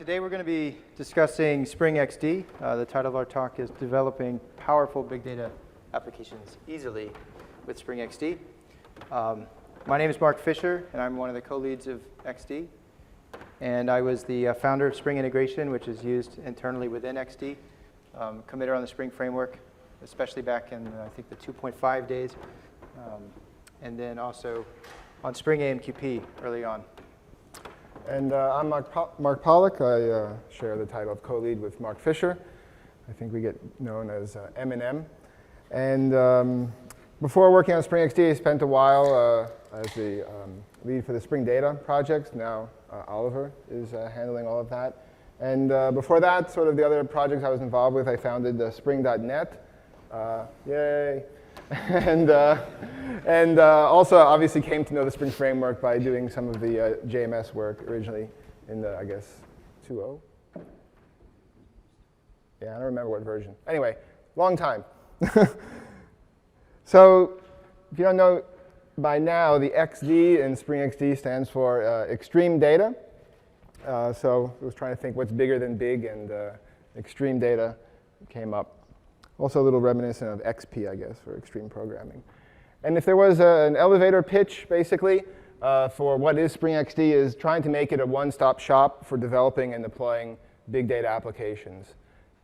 Today we're going to be discussing Spring XD. The title of our talk is Developing Powerful Big Data Applications Easily with Spring XD. My name is Mark Fisher, and I'm one of the co-leads of XD. And I was the founder of Spring Integration, which is used internally within XD. Committer on the Spring framework, especially back in, I think, the 2.5 days. And then also on Spring AMQP early on. And I'm Mark Pollack. I share the title of co-lead with Mark Fisher. I think we get known as M&M. And before working on Spring XD, I spent a while as the lead for the Spring Data project. Now Oliver is handling all of that. And before that, sort of the other projects I was involved with, I founded Spring.net. Yay. And also obviously came to know the Spring Framework by doing some of the JMS work originally in the, I guess, 2.0? Yeah, I don't remember what version. Anyway, long time. So if you don't know by now, the XD in Spring XD stands for extreme data. So I was trying to think what's bigger than big, and extreme data came up. Also a little reminiscent of XP, I guess, for extreme programming. And if there was an elevator pitch, basically, for what is Spring XD, is trying to make it a one-stop shop for developing and deploying big data applications.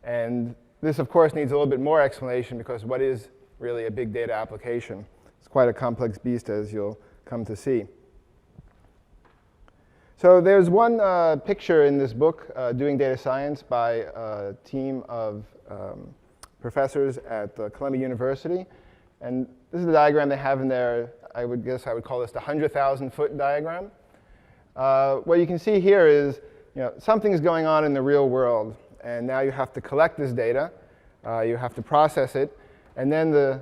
And this, of course, needs a little bit more explanation, because what is really a big data application? It's quite a complex beast, as you'll come to see. So there's one picture in this book, Doing Data Science, by a team of professors at Columbia University. And this is the diagram they have in there. I would call this the 100,000-foot diagram. What you can see here is, something's going on in the real world. And now you have to collect this data. You have to process it. And then the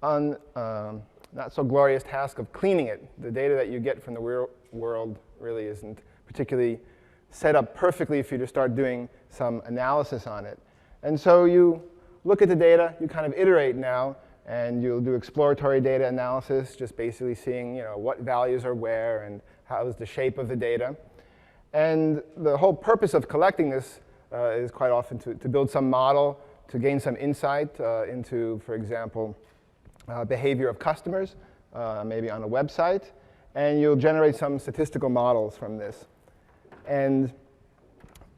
not so glorious task of cleaning it. The data that you get from the real world really isn't particularly set up perfectly for you to start doing some analysis on it. And so you look at the data, you kind of iterate now, and you'll do exploratory data analysis, just basically seeing what values are where and how is the shape of the data. And the whole purpose of collecting this is quite often to build some model, to gain some insight into, for example, behavior of customers, maybe on a website. And you'll generate some statistical models from this. And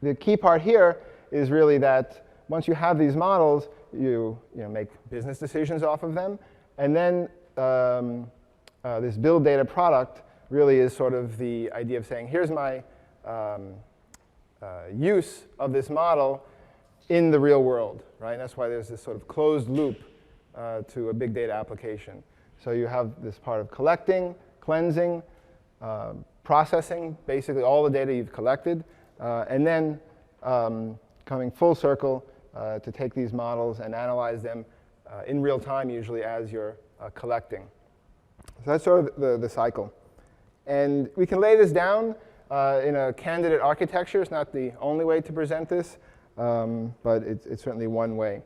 the key part here is really that once you have these models, you make business decisions off of them. And then this build data product really is sort of the idea of saying, here's my use of this model in the real world, right? And that's why there's this sort of closed loop to a big data application. So you have this part of collecting, cleansing, processing, basically all the data you've collected, and then coming full circle to take these models and analyze them in real time, usually as you're collecting. So that's sort of the cycle. And we can lay this down in a candidate architecture. It's not the only way to present this, but it's certainly one way.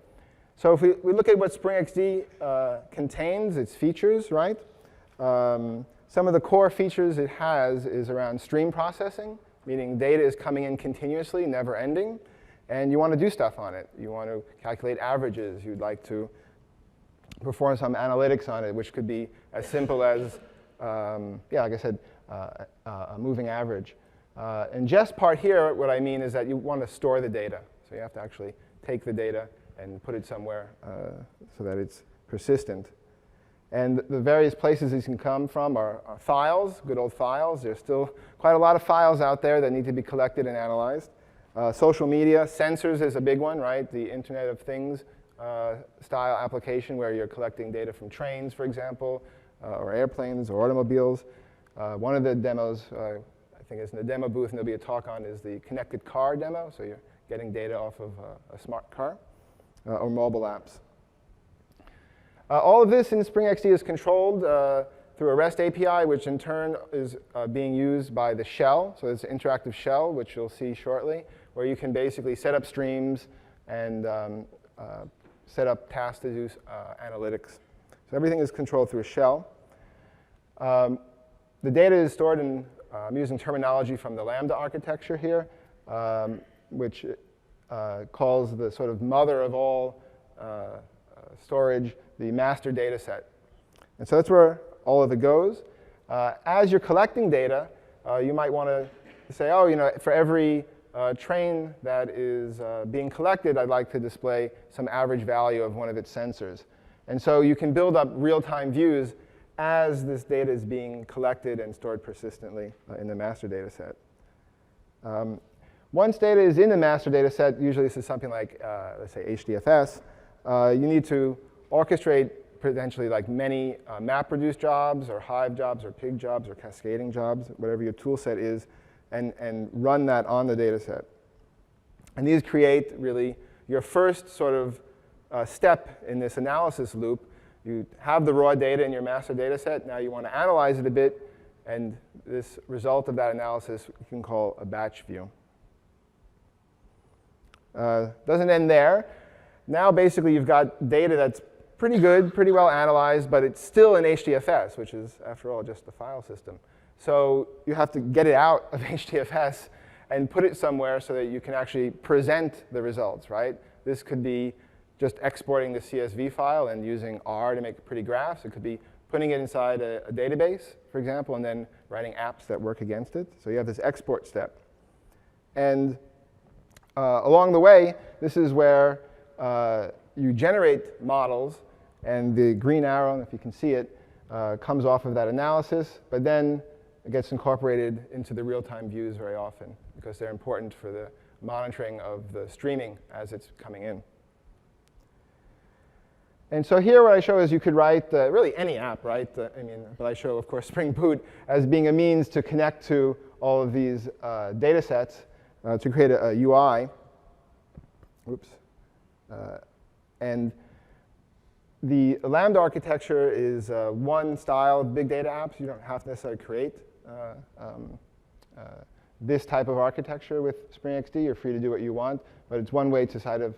So if we look at what Spring XD contains, its features, right? Some of the core features it has is around stream processing, meaning data is coming in continuously, never ending. And you want to do stuff on it. You want to calculate averages. You'd like to perform some analytics on it, which could be as simple as, like I said, a moving average. And just part here, what I mean is that you want to store the data. So you have to actually take the data and put it somewhere so that it's persistent. And the various places these can come from are files, good old files. There's still quite a lot of files out there that need to be collected and analyzed. Social media, sensors is a big one, right? The Internet of Things style application where you're collecting data from trains, for example, or airplanes or automobiles. One of the demos, I think is in the demo booth, and there'll be a talk on, is the connected car demo. So you're getting data off of a smart car or mobile apps. All of this in Spring XD is controlled through a REST API, which in turn is being used by the shell. So it's an interactive shell, which you'll see shortly, where you can basically set up streams and set up tasks to do analytics. So everything is controlled through a shell. The data is stored in, I'm using terminology from the Lambda architecture here. which calls the sort of mother of all storage the master data set. And so that's where all of it goes. As you're collecting data, you might want to say, oh, for every train that is being collected, I'd like to display some average value of one of its sensors. And so you can build up real-time views as this data is being collected and stored persistently in the master data set. Once data is in the master data set, usually this is something like, let's say, HDFS, you need to orchestrate potentially like many MapReduce jobs, or Hive jobs, or Pig jobs, or cascading jobs, whatever your tool set is, and run that on the data set. And these create really your first sort of step in this analysis loop. You have the raw data in your master data set. Now you want to analyze it a bit. And this result of that analysis you can call a batch view. Doesn't end there. Now basically you've got data that's pretty good, pretty well analyzed, but it's still in HDFS, which is, after all, just the file system. So you have to get it out of HDFS and put it somewhere so that you can actually present the results, right? This could be just exporting the CSV file and using R to make pretty graphs. It could be putting it inside a database, for example, and then writing apps that work against it. So you have this export step. And along the way, this is where you generate models. And the green arrow, if you can see it, comes off of that analysis. But then it gets incorporated into the real-time views very often, because they're important for the monitoring of the streaming as it's coming in. And so here what I show is you could write really any app, right? But I show, of course, Spring Boot as being a means to connect to all of these data sets to create a UI. Oops. And the Lambda architecture is one style of big data apps. You don't have to necessarily create this type of architecture with Spring XD. You're free to do what you want. But it's one way to sort of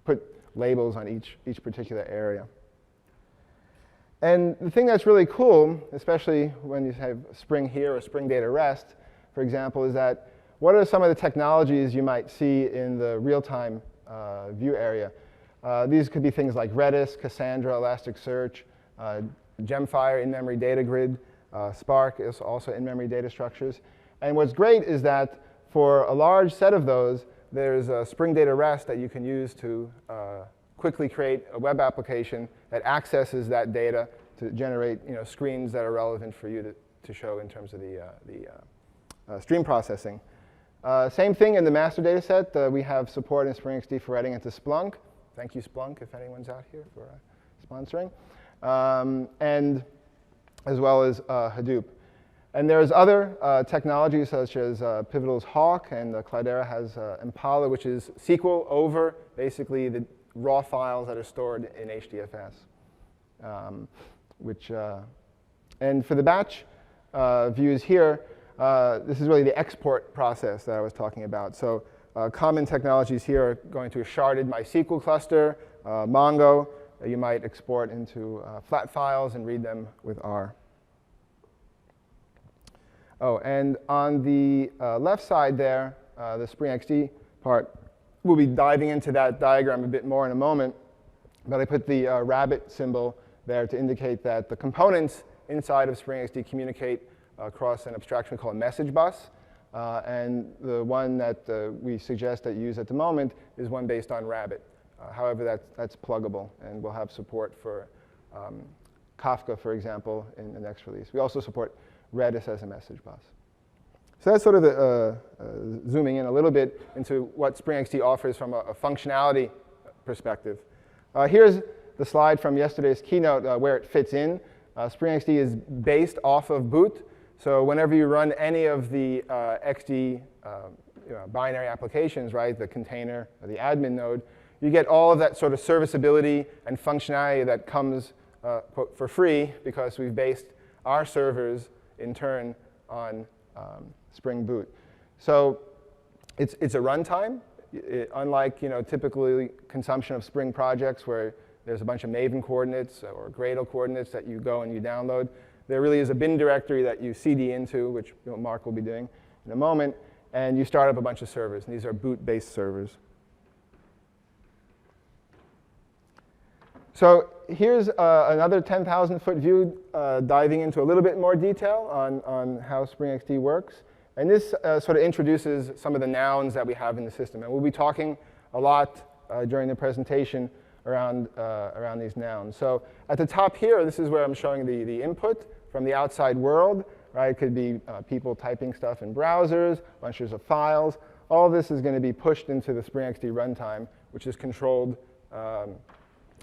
put labels on each particular area. And the thing that's really cool, especially when you have Spring here or Spring Data REST, for example, is that what are some of the technologies you might see in the real-time view area? These could be things like Redis, Cassandra, Elasticsearch, Gemfire, in-memory data grid. Spark is also in-memory data structures. And what's great is that for a large set of those, there's a Spring Data REST that you can use to quickly create a web application that accesses that data to generate screens that are relevant for you to show in terms of the stream processing. Same thing in the master data set. We have support in Spring XD for writing into Splunk. Thank you, Splunk, if anyone's out here for sponsoring. And as well as Hadoop. And there's other technologies such as Pivotal's Hawk, and Cloudera has Impala, which is SQL over basically the raw files that are stored in HDFS. And for the batch views here, this is really the export process that I was talking about. So common technologies here are going to a sharded MySQL cluster, Mongo. You might export into flat files and read them with R. Oh, and on the left side there, the Spring XD part, we'll be diving into that diagram a bit more in a moment. But I put the rabbit symbol there to indicate that the components inside of Spring XD communicate across an abstraction called a message bus. And the one that we suggest that you use at the moment is one based on Rabbit. However, that's pluggable, and we'll have support for Kafka, for example, in the next release. We also support Redis as a message bus. So that's sort of the, zooming in a little bit into what Spring XD offers from a functionality perspective. Here's the slide from yesterday's keynote where it fits in. Spring XD is based off of boot. So whenever you run any of the XD binary applications, right, the container or the admin node, you get all of that sort of serviceability and functionality that comes for free because we've based our servers in turn on Spring Boot. So it's a runtime. Unlike typically consumption of Spring projects where there's a bunch of Maven coordinates or Gradle coordinates that you go and you download, there really is a bin directory that you CD into, which Mark will be doing in a moment. and you start up a bunch of servers. And these are boot-based servers. So here's another 10,000-foot view diving into a little bit more detail on how Spring XD works. And this sort of introduces some of the nouns that we have in the system. And we'll be talking a lot during the presentation around these nouns. So at the top here, this is where I'm showing the input from the outside world. Right? It could be people typing stuff in browsers, bunches of files. All of this is going to be pushed into the Spring XD runtime, which is controlled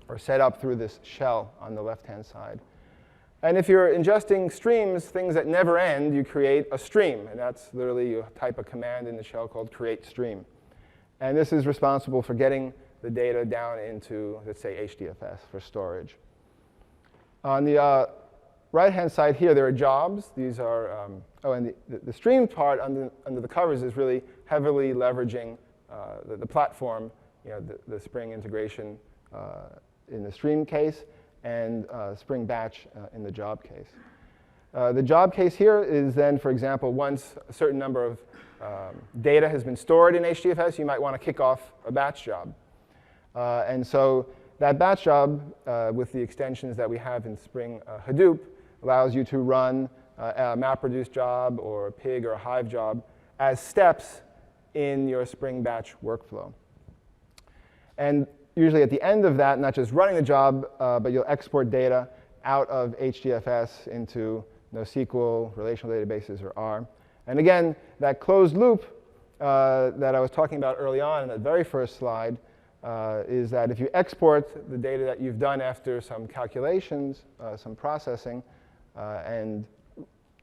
or set up through this shell on the left-hand side. And if you're ingesting streams, things that never end, you create a stream. And that's literally, you type a command in the shell called create stream. And this is responsible for getting the data down into, let's say, HDFS for storage. On the right-hand side here, there are jobs. These are, and the stream part under the covers is really heavily leveraging the platform, the Spring integration in the stream case, and Spring Batch in the job case. The job case here is then, for example, once a certain number of data has been stored in HDFS, you might want to kick off a batch job. And so that batch job, with the extensions that we have in Spring Hadoop, allows you to run a MapReduce job or a Pig or a Hive job as steps in your Spring Batch workflow. And usually at the end of that, not just running the job, but you'll export data out of HDFS into NoSQL, relational databases, or R. And again, that closed loop that I was talking about early on in that very first slide is that if you export the data that you've done after some calculations, some processing, and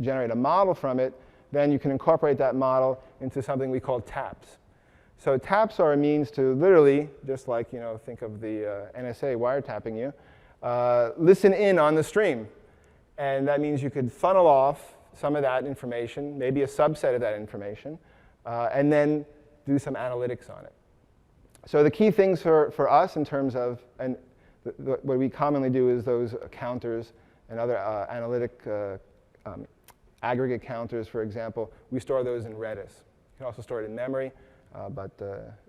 generate a model from it, then you can incorporate that model into something we call taps. So taps are a means to literally, just like, think of the NSA wiretapping you, listen in on the stream. And that means you could funnel off some of that information, maybe a subset of that information, and then do some analytics on it. So the key things for us in terms of, and what we commonly do is those counters and other analytic aggregate counters, for example, we store those in Redis. You can also store it in memory. But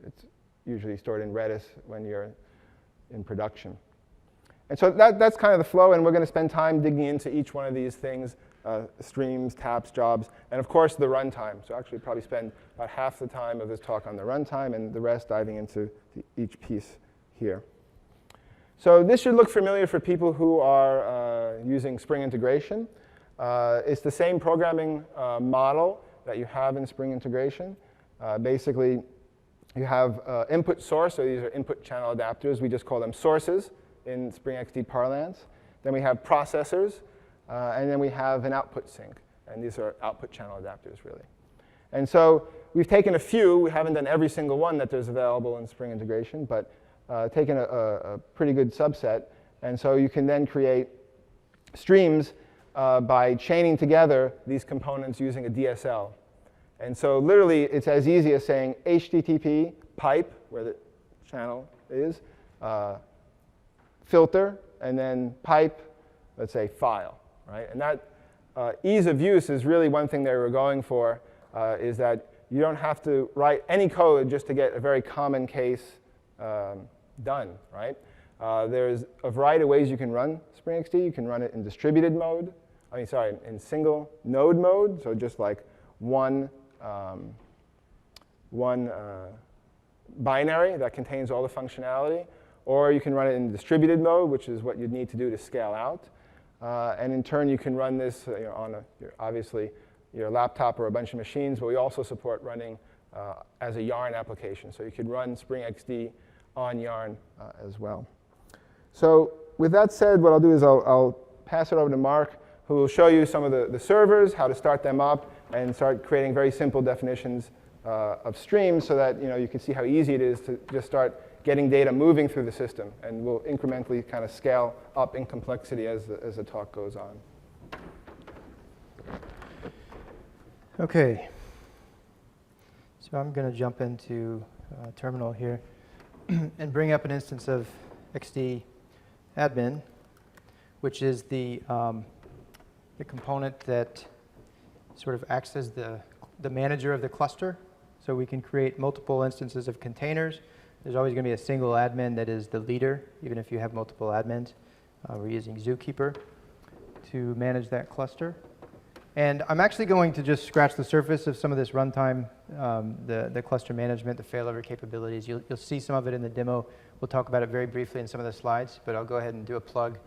it's usually stored in Redis when you're in production. And so that's kind of the flow, and we're going to spend time digging into each one of these things, streams, taps, jobs, and of course the runtime. So actually probably spend about half the time of this talk on the runtime and the rest diving into each piece here. So this should look familiar for people who are using Spring integration. It's the same programming model that you have in Spring integration. Basically, you have input source, so these are input channel adapters. We just call them sources in Spring XD parlance. Then we have processors, and then we have an output sink. And these are output channel adapters, really. And so we've taken a few. We haven't done every single one that there's available in Spring integration, but taken a pretty good subset. And so you can then create streams by chaining together these components using a DSL. And so literally, it's as easy as saying HTTP pipe, where the channel is, filter, and then pipe, let's say, file. Right? And that ease of use is really one thing they were going for, is that you don't have to write any code just to get a very common case done. Right? There's a variety of ways you can run Spring XD. You can run it in distributed mode. In single node mode, so just like one binary that contains all the functionality. Or you can run it in distributed mode, which is what you'd need to do to scale out. And in turn, you can run this on obviously your laptop or a bunch of machines, but we also support running as a Yarn application. So you could run Spring XD on Yarn as well. So with that said, what I'll do is I'll pass it over to Mark, who will show you some of the servers, how to start them up, and start creating very simple definitions of streams so that you can see how easy it is to just start getting data moving through the system. And we'll incrementally kind of scale up in complexity as the talk goes on. OK. So I'm going to jump into terminal here and bring up an instance of XD admin, which is the component that sort of acts as the the manager of the cluster. So we can create multiple instances of containers. There's always going to be a single admin that is the leader, even if you have multiple admins. We're using Zookeeper to manage that cluster. And I'm actually going to just scratch the surface of some of this runtime, the cluster management, the failover capabilities. You'll see some of it in the demo. We'll talk about it very briefly in some of the slides, but I'll go ahead and do a plug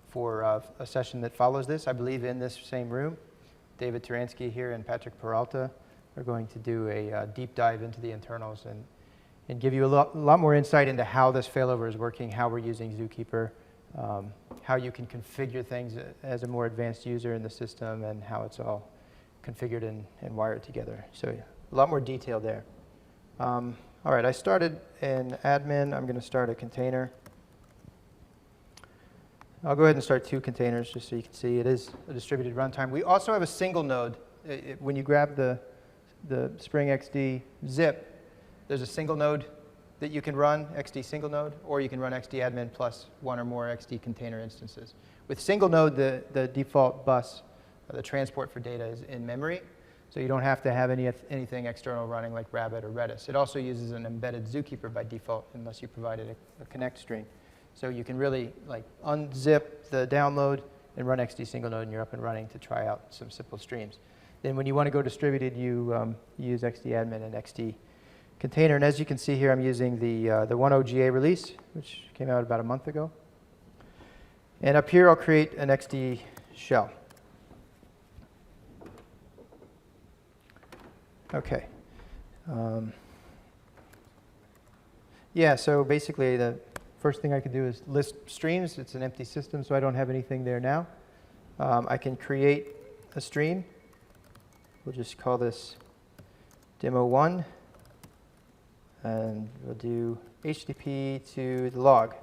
for a session that follows this. I believe in this same room, David Turansky here and Patrick Peralta are going to do a deep dive into the internals and give you a lot more insight into how this failover is working, how we're using Zookeeper, how you can configure things as a more advanced user in the system, and how it's all configured and wired together. So a lot more detail there. All right, I started an admin. I'm going to start a container. I'll go ahead and start 2 containers just so you can see it is a distributed runtime. We also have a single node. When you grab the Spring XD zip, there's a single node that you can run, XD single node, or you can run XD admin plus 1 or more XD container instances. With single node, the default bus, the transport for data is in memory, so you don't have to have anything external running like Rabbit or Redis. It also uses an embedded Zookeeper by default unless you provided a connect string. So you can really like unzip the download and run XD single node, and you're up and running to try out some simple streams. Then when you want to go distributed, you use XD admin and XD container. And as you can see here, I'm using the 1.0 GA release, which came out about a month ago. And up here, I'll create an XD shell. OK. Yeah, so basically, the first thing I could do is list streams. It's an empty system, so I don't have anything there now. I can create a stream. We'll just call this demo 1. And we'll do HTTP to the log.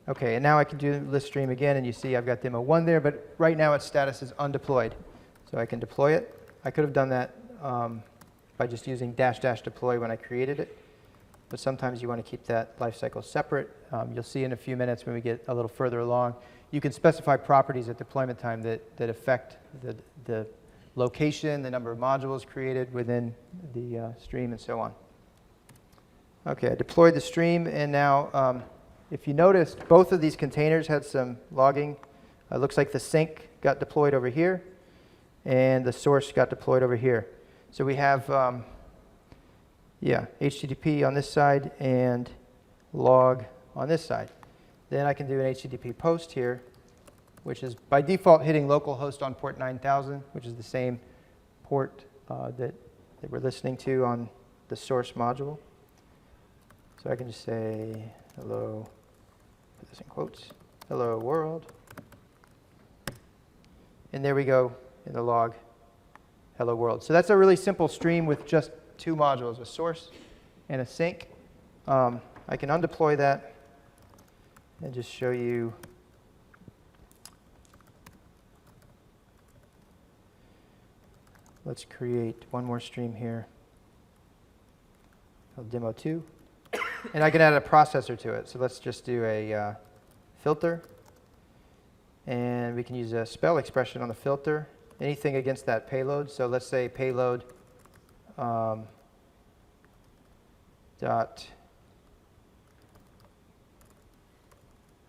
OK, and now I can do list stream again, and you see I've got demo 1 there, but right now its status is undeployed. So I can deploy it. I could have done that by just using -- deploy when I created it. But sometimes you want to keep that lifecycle separate. You'll see in a few minutes when we get a little further along, you can specify properties at deployment time that affect the location, the number of modules created within the stream, and so on. OK, I deployed the stream, and now if you noticed, both of these containers had some logging. It looks like the sink got deployed over here, and the source got deployed over here. So we have HTTP on this side and log on this side. Then I can do an HTTP post here, which is by default hitting localhost on port 9000, which is the same port that we're listening to on the source module. So I can just say, hello, put this in quotes, hello world. And there we go in the log, hello world. So that's a really simple stream with just 2 modules, a source and a sink. I can undeploy that and just show you. Let's create one more stream here, demo 2. And I can add a processor to it. So let's just do a filter. And we can use a spell expression on the filter, anything against that payload. So let's say payload dot,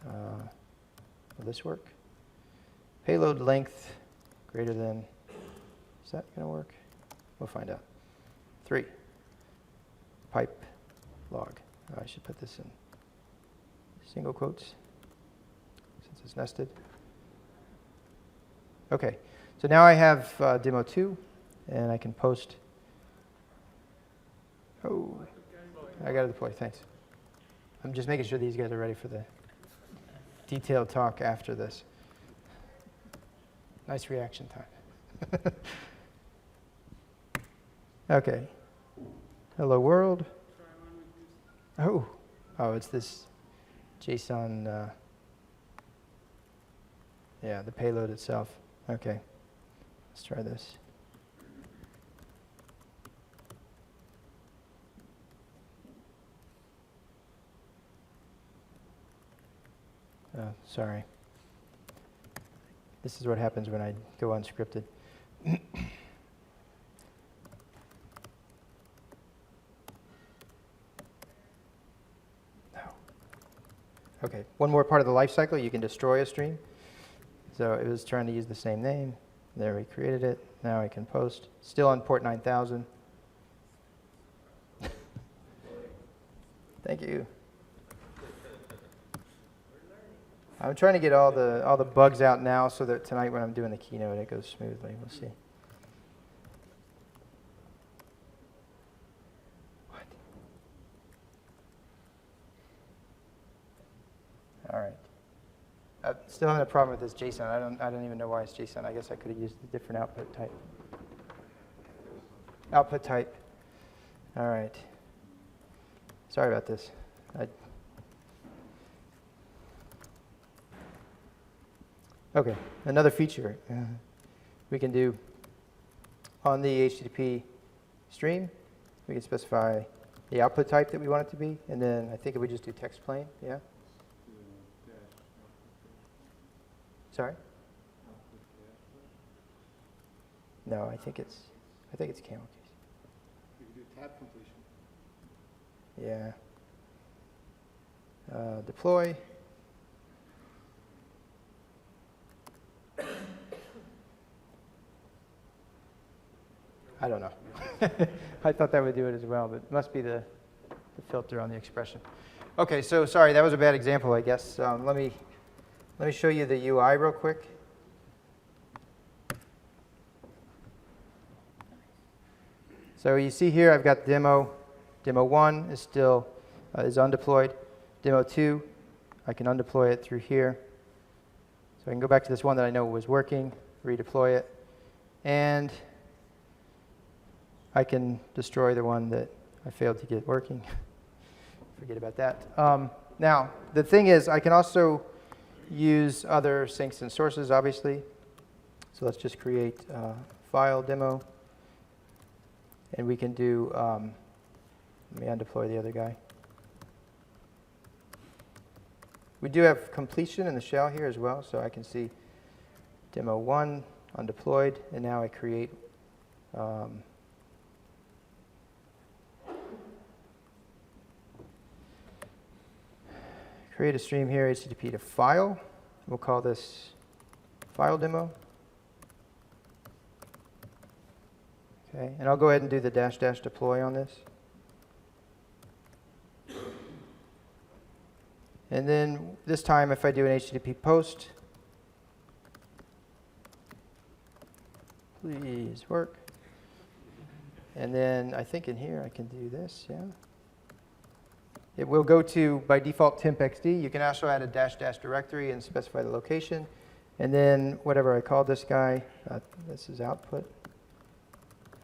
will this work? Payload length greater than, is that going to work? We'll find out. 3, pipe log. I should put this in single quotes since it's nested. OK, so now I have demo 2, and I can post. Oh, I got to deploy. Thanks. I'm just making sure these guys are ready for the detailed talk after this. Nice reaction time. OK. Hello, world. Oh, it's this JSON. Yeah, the payload itself. OK, let's try this. Sorry. This is what happens when I go unscripted. one more part of the life cycle. You can destroy a stream. So it was trying to use the same name. There, we created it. Now I can post. Still on port 9000. Thank you. I'm trying to get all the bugs out now so that tonight when I'm doing the keynote it goes smoothly. We'll see. What? All right. Still having a problem with this JSON. I don't even know why it's JSON. I guess I could have used a different output type. Output type. All right. Sorry about this. Okay, another feature we can do on the HTTP stream, we can specify the output type that we want it to be, and then I think if we just do text plain, yeah? Sorry? No, I think it's camel case. You can do tab completion. Yeah. Deploy. I don't know. I thought that would do it as well, but it must be the filter on the expression. Okay, so sorry, that was a bad example, I guess. Let me show you the UI real quick. So you see here, I've got demo. Demo 1 is still is undeployed. Demo 2, I can undeploy it through here. So I can go back to this one that I know was working, redeploy it, and I can destroy the one that I failed to get working. Forget about that. Now, the thing is, I can also use other sinks and sources, obviously. So let's just create file demo. And we can do, let me undeploy the other guy. We do have completion in the shell here as well, so I can see demo 1 undeployed, and now I create create a stream here, HTTP to file. We'll call this file demo. Okay, and I'll go ahead and do the -- deploy on this. And then this time, if I do an HTTP post, please work. And then I think in here I can do this, yeah. It will go to, by default, temp xd. You can also add a -- directory and specify the location. And then whatever I call this guy, this is output,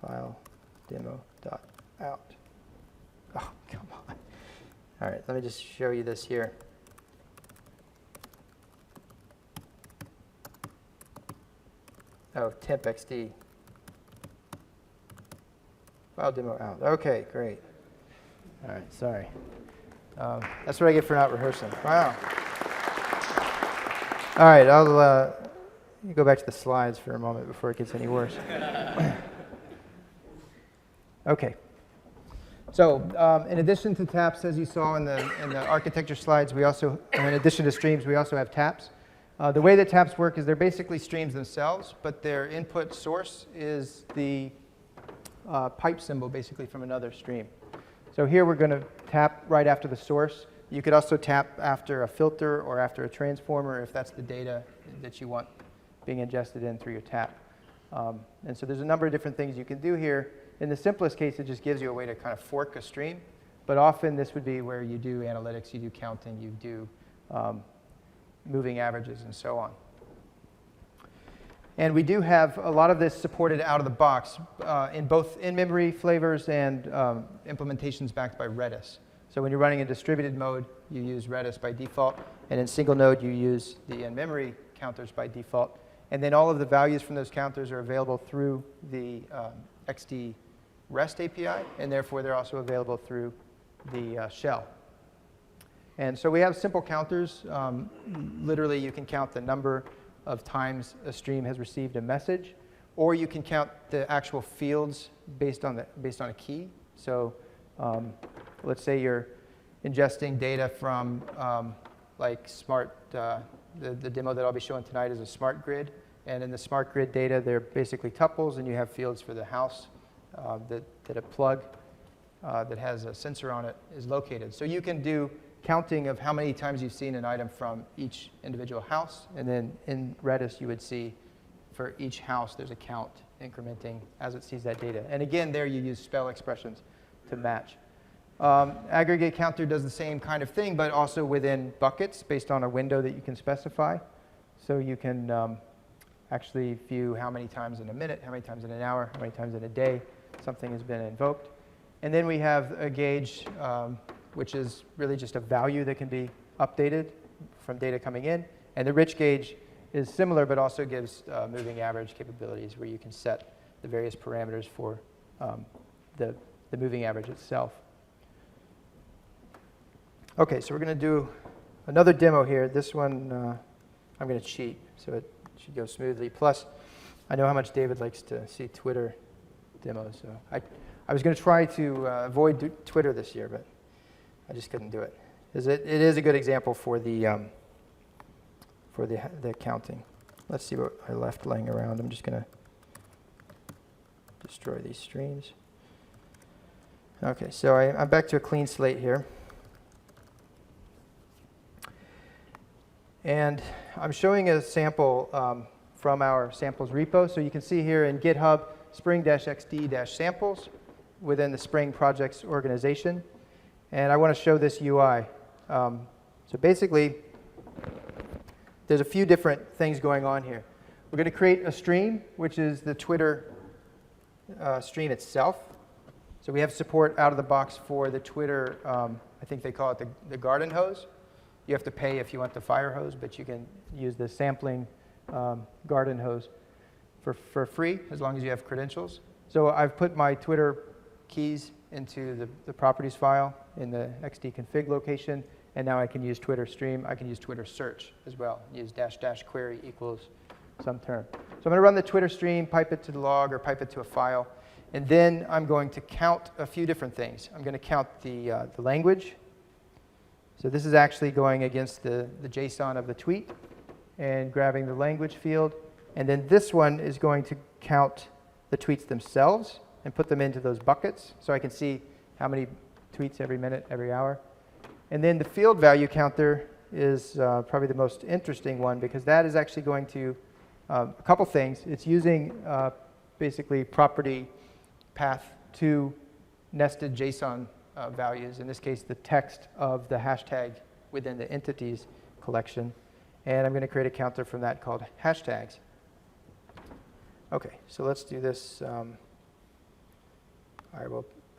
file demo.out. Oh, come on. All right, let me just show you this here. Oh, temp xd. File demo out. Okay, great. All right, sorry. That's what I get for not rehearsing. Wow. All right, I'll go back to the slides for a moment before it gets any worse. Okay. So in addition to taps, as you saw in the architecture slides, we also, in addition to streams, we also have taps. The way that taps work is they're basically streams themselves, but their input source is the pipe symbol, basically, from another stream. So here we're going to tap right after the source. You could also tap after a filter or after a transformer if that's the data that you want being ingested in through your tap. And so there's a number of different things you can do here. In the simplest case, it just gives you a way to kind of fork a stream. But often this would be where you do analytics, you do counting, you do moving averages, and so on. And we do have a lot of this supported out of the box in both in-memory flavors and implementations backed by Redis. So when you're running in distributed mode, you use Redis by default. And in single node, you use the in-memory counters by default. And then all of the values from those counters are available through the XD REST API. And therefore, they're also available through the shell. And so we have simple counters. Literally, you can count the number of times a stream has received a message, or you can count the actual fields based on a key. So let's say you're ingesting data from like smart, the demo that I'll be showing tonight is a smart grid. And in the smart grid data, they're basically tuples, and you have fields for the house that a plug that has a sensor on it is located. So you can do counting of how many times you've seen an item from each individual house. And then in Redis, you would see for each house, there's a count incrementing as it sees that data. And again, there you use spell expressions to match. Aggregate counter does the same kind of thing, but also within buckets based on a window that you can specify. So you can actually view how many times in a minute, how many times in an hour, how many times in a day something has been invoked. And then we have a gauge, which is really just a value that can be updated from data coming in. And the rich gauge is similar, but also gives moving average capabilities where you can set the various parameters for the moving average itself. OK, so we're going to do another demo here. This one, I'm going to cheat, so it should go smoothly. Plus, I know how much David likes to see Twitter demos. So I was going to try to avoid Twitter this year, but I just couldn't do it. It is a good example for the counting. Let's see what I left laying around. I'm just going to destroy these streams. OK, so I'm back to a clean slate here. And I'm showing a sample from our samples repo. So you can see here in GitHub, spring-xd-samples within the Spring projects organization. And I want to show this UI. So basically, there's a few different things going on here. We're going to create a stream, which is the Twitter stream itself. So we have support out of the box for the Twitter, I think they call it the garden hose. You have to pay if you want the fire hose, but you can use the sampling garden hose for free, as long as you have credentials. So I've put my Twitter keys into the properties file in the xd-config location, and now I can use Twitter stream. I can use Twitter search as well. Use -- query equals some term. So I'm going to run the Twitter stream, pipe it to the log, or pipe it to a file. And then I'm going to count a few different things. I'm going to count the language. So this is actually going against the JSON of the tweet and grabbing the language field. And then this one is going to count the tweets themselves and put them into those buckets so I can see how many tweets every minute, every hour. And then the field value counter is probably the most interesting one, because that is actually going to a couple things. It's using basically property path to nested JSON values, in this case the text of the hashtag within the entities collection. And I'm going to create a counter from that called hashtags. OK, so let's do this. I'll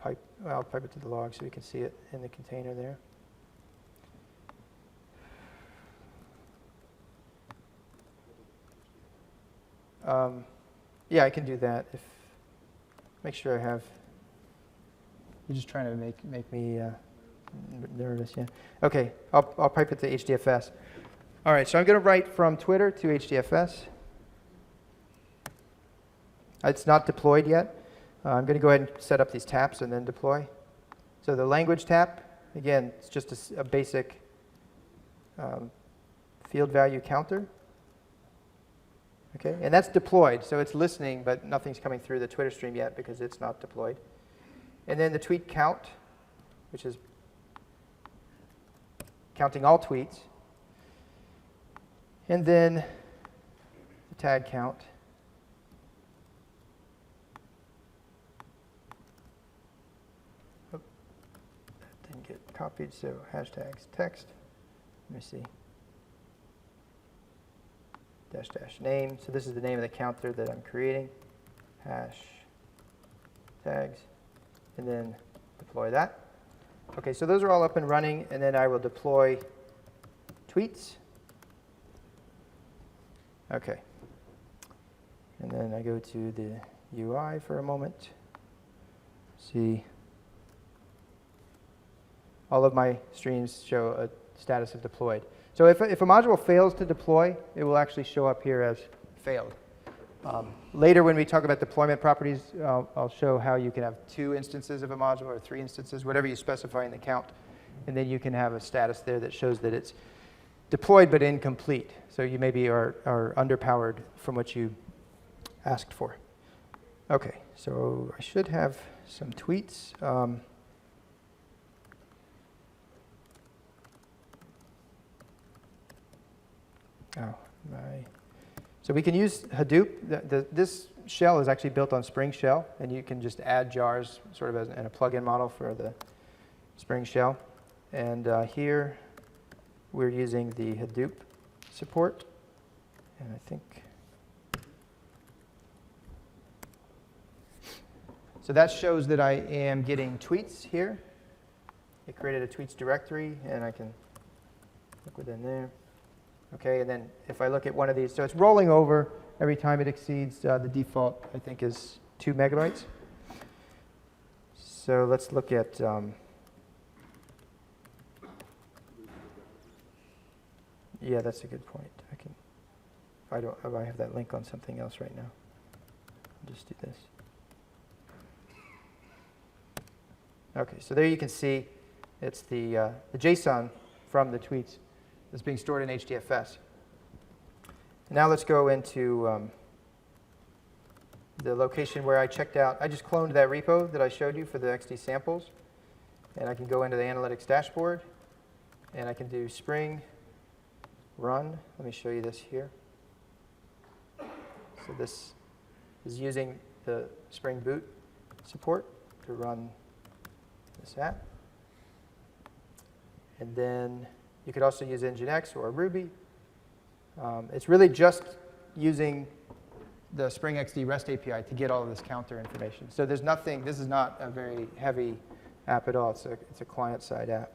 pipe it to the log so we can see it in the container there. Yeah, I can do that. Make sure I have. You're just trying to make me nervous, yeah. OK, I'll pipe it to HDFS. All right, so I'm going to write from Twitter to HDFS. It's not deployed yet. I'm going to go ahead and set up these taps and then deploy. So the language tap, again, it's just a basic field value counter. Okay, and that's deployed, so it's listening, but nothing's coming through the Twitter stream yet because it's not deployed. And then the tweet count, which is counting all tweets. And then the tag count. Oh, that didn't get copied, so hashtags text. Let me see. -- name. So this is the name of the counter that I'm creating. Hash tags. And then deploy that. OK, so those are all up and running. And then I will deploy tweets. OK. And then I go to the UI for a moment. See, all of my streams show a status of deployed. So if a module fails to deploy, it will actually show up here as failed. Later, when we talk about deployment properties, I'll show how you can have 2 instances of a module or 3 instances, whatever you specify in the count. And then you can have a status there that shows that it's deployed but incomplete. So you maybe are underpowered from what you asked for. Okay, so I should have some tweets. So we can use Hadoop. This shell is actually built on Spring Shell, and you can just add jars sort of in a plugin model for the Spring Shell. And here we're using the Hadoop support, and I think so that shows that I am getting tweets here. It created a tweets directory, and I can look within there. Okay, and then if I look at one of these, so it's rolling over every time it exceeds the default, I think, is 2 megabytes. So let's look at yeah, that's a good point. I have that link on something else right now. I'll just do this. Okay, so there you can see it's the JSON from the tweets that's being stored in HDFS. Now let's go into the location where I checked out. I just cloned that repo that I showed you for the XD samples. And I can go into the analytics dashboard, and I can do Spring run. Let me show you this here. So this is using the Spring Boot support to run this app. And then you could also use Nginx or Ruby. It's really just using the Spring XD REST API to get all of this counter information. So there's nothing, this is not a very heavy app at all. It's a client-side app.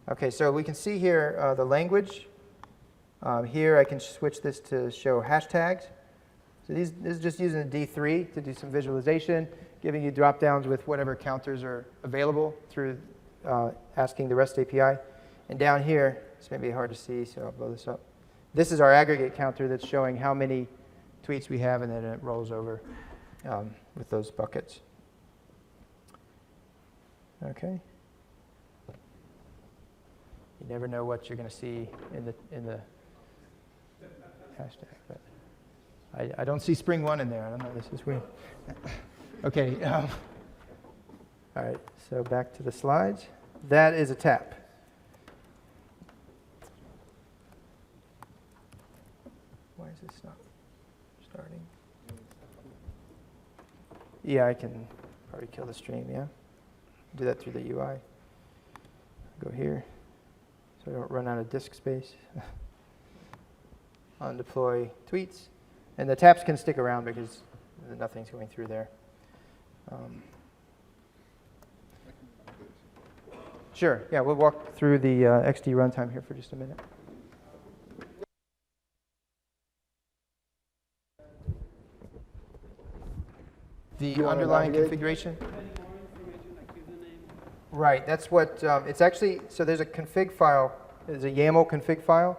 Okay, so we can see here the language. Here I can switch this to show hashtags. So this is just using the D3 to do some visualization, giving you drop-downs with whatever counters are available through asking the REST API. And down here, this may be hard to see, so I'll blow this up. This is our aggregate counter that's showing how many tweets we have, and then it rolls over with those buckets. Okay. You never know what you're going to see in the hashtag, but I don't see Spring 1 in there. I don't know. This is weird. Okay. All right. So back to the slides. That is a tap. Why is this not starting? Yeah, I can probably kill the stream, yeah? Do that through the UI. Go here, so I don't run out of disk space. Undeploy tweets. And the taps can stick around because nothing's going through there. Sure, yeah, we'll walk through the XD runtime here for just a minute. The underlying configuration? Right, that's what, it's actually, so there's a config file, there's a YAML config file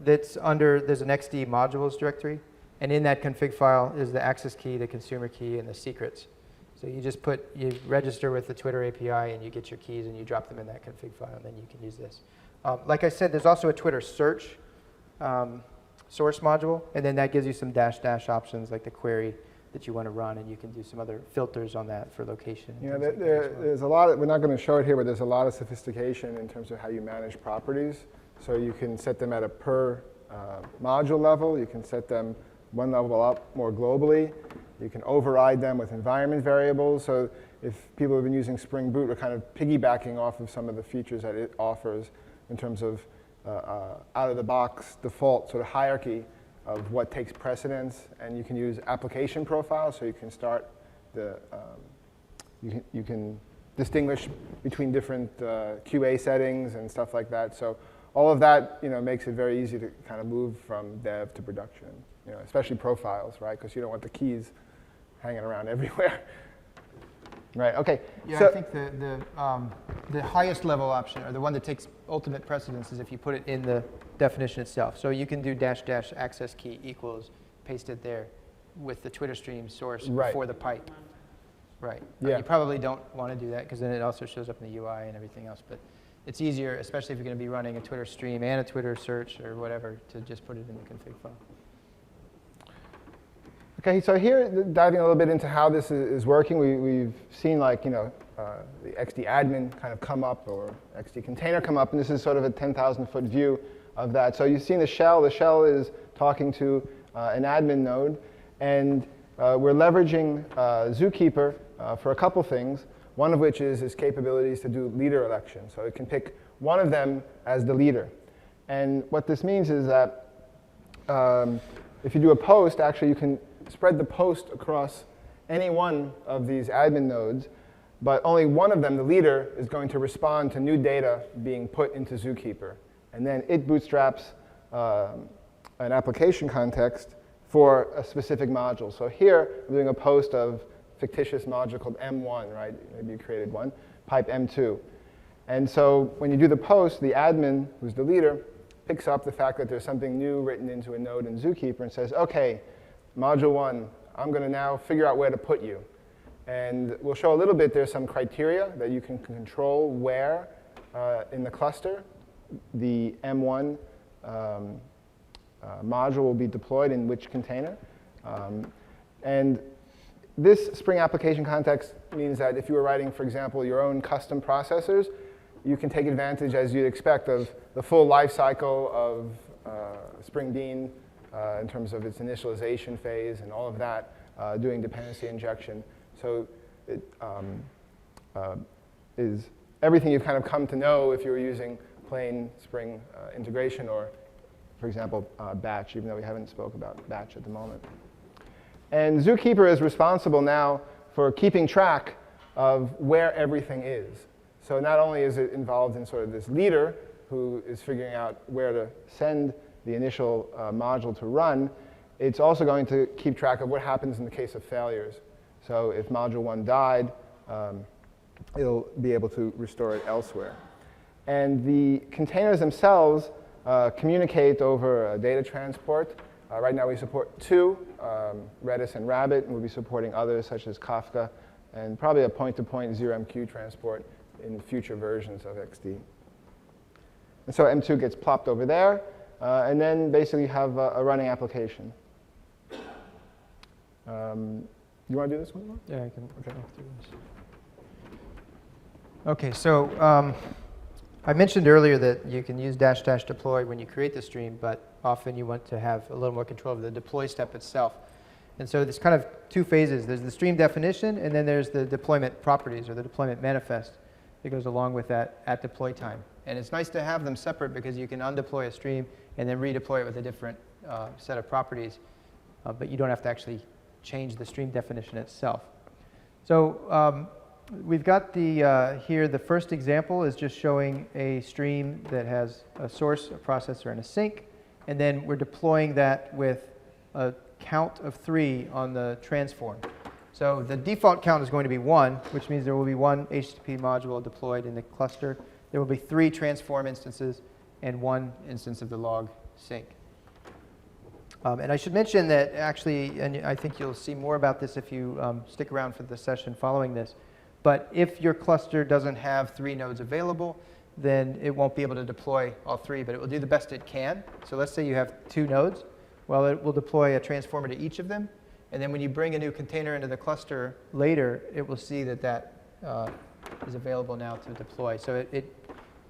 that's under, there's an XD modules directory, and in that config file is the access key, the consumer key, and the secrets. So you just you register with the Twitter API, and you get your keys, and you drop them in that config file, and then you can use this. Like I said, there's also a Twitter search source module, and then that gives you some dash options, like the query that you want to run, and you can do some other filters on that for location. Yeah, there's a lot, we're not going to show it here, but there's a lot of sophistication in terms of how you manage properties. So you can set them at a per module level. You can set them one level up more globally. You can override them with environment variables. So if people have been using Spring Boot, we're kind of piggybacking off of some of the features that it offers in terms of out-of-the-box default sort of hierarchy of what takes precedence, and you can use application profiles, so you can start you can distinguish between different QA settings and stuff like that. So all of that, makes it very easy to kind of move from dev to production, especially profiles, right? Because you don't want the keys hanging around everywhere. Right. Okay. Yeah, so I think the highest level option, or the one that takes ultimate precedence, is if you put it in the definition itself. So you can do -- access key equals, paste it there with the Twitter stream source before the pipe. Right. Yeah. You probably don't want to do that because then it also shows up in the UI and everything else. But it's easier, especially if you're going to be running a Twitter stream and a Twitter search or whatever, to just put it in the config file. Okay, so here, diving a little bit into how this is working, we've seen like, the XD admin kind of come up, or XD container come up, and this is sort of a 10,000-foot view of that. So you've seen the shell. The shell is talking to an admin node, and we're leveraging Zookeeper for a couple things, one of which is its capabilities to do leader election. So it can pick one of them as the leader. And what this means is that if you do a post, actually you can spread the post across any one of these admin nodes, but only one of them, the leader, is going to respond to new data being put into Zookeeper. And then it bootstraps an application context for a specific module. So here, I'm doing a post of fictitious module called M1, right? Maybe you created one, pipe M2. And so when you do the post, the admin, who's the leader, picks up the fact that there's something new written into a node in Zookeeper and says, OK, module 1, I'm going to now figure out where to put you. And we'll show a little bit, there's some criteria that you can control where in the cluster the M1 module will be deployed in which container. And this Spring application context means that if you were writing, for example, your own custom processors, you can take advantage, as you'd expect, of the full life cycle of Spring Bean in terms of its initialization phase and all of that, doing dependency injection. So it is everything you've kind of come to know if you were using plain Spring integration or, for example, batch, even though we haven't spoke about batch at the moment. And Zookeeper is responsible now for keeping track of where everything is. So not only is it involved in sort of this leader who is figuring out where to send the initial module to run, it's also going to keep track of what happens in the case of failures. So if module 1 died, it'll be able to restore it elsewhere. And the containers themselves communicate over data transport. Right now we support 2, Redis and Rabbit, and we'll be supporting others such as Kafka, and probably a point-to-point 0MQ transport in future versions of XD. And so M2 gets plopped over there, and then basically you have a running application. You want to do this one more? Yeah, I can go through this. OK, so I mentioned earlier that you can use -- deploy when you create the stream, but often you want to have a little more control of the deploy step itself. And so there's kind of 2 phases. There's the stream definition, and then there's the deployment properties, or the deployment manifest that goes along with that at deploy time. And it's nice to have them separate because you can undeploy a stream and then redeploy it with a different set of properties, but you don't have to actually change the stream definition itself. So we've got here the first example is just showing a stream that has a source, a processor, and a sink. And then we're deploying that with a count of 3 on the transform. So the default count is going to be 1, which means there will be 1 HTTP module deployed in the cluster. There will be 3 transform instances and 1 instance of the log sink. And I should mention that actually, and I think you'll see more about this if you stick around for the session following this, but if your cluster doesn't have 3 nodes available, then it won't be able to deploy all 3, but it will do the best it can. So let's say you have 2 nodes. Well, it will deploy a transformer to each of them. And then when you bring a new container into the cluster later, it will see that that is available now to deploy. So it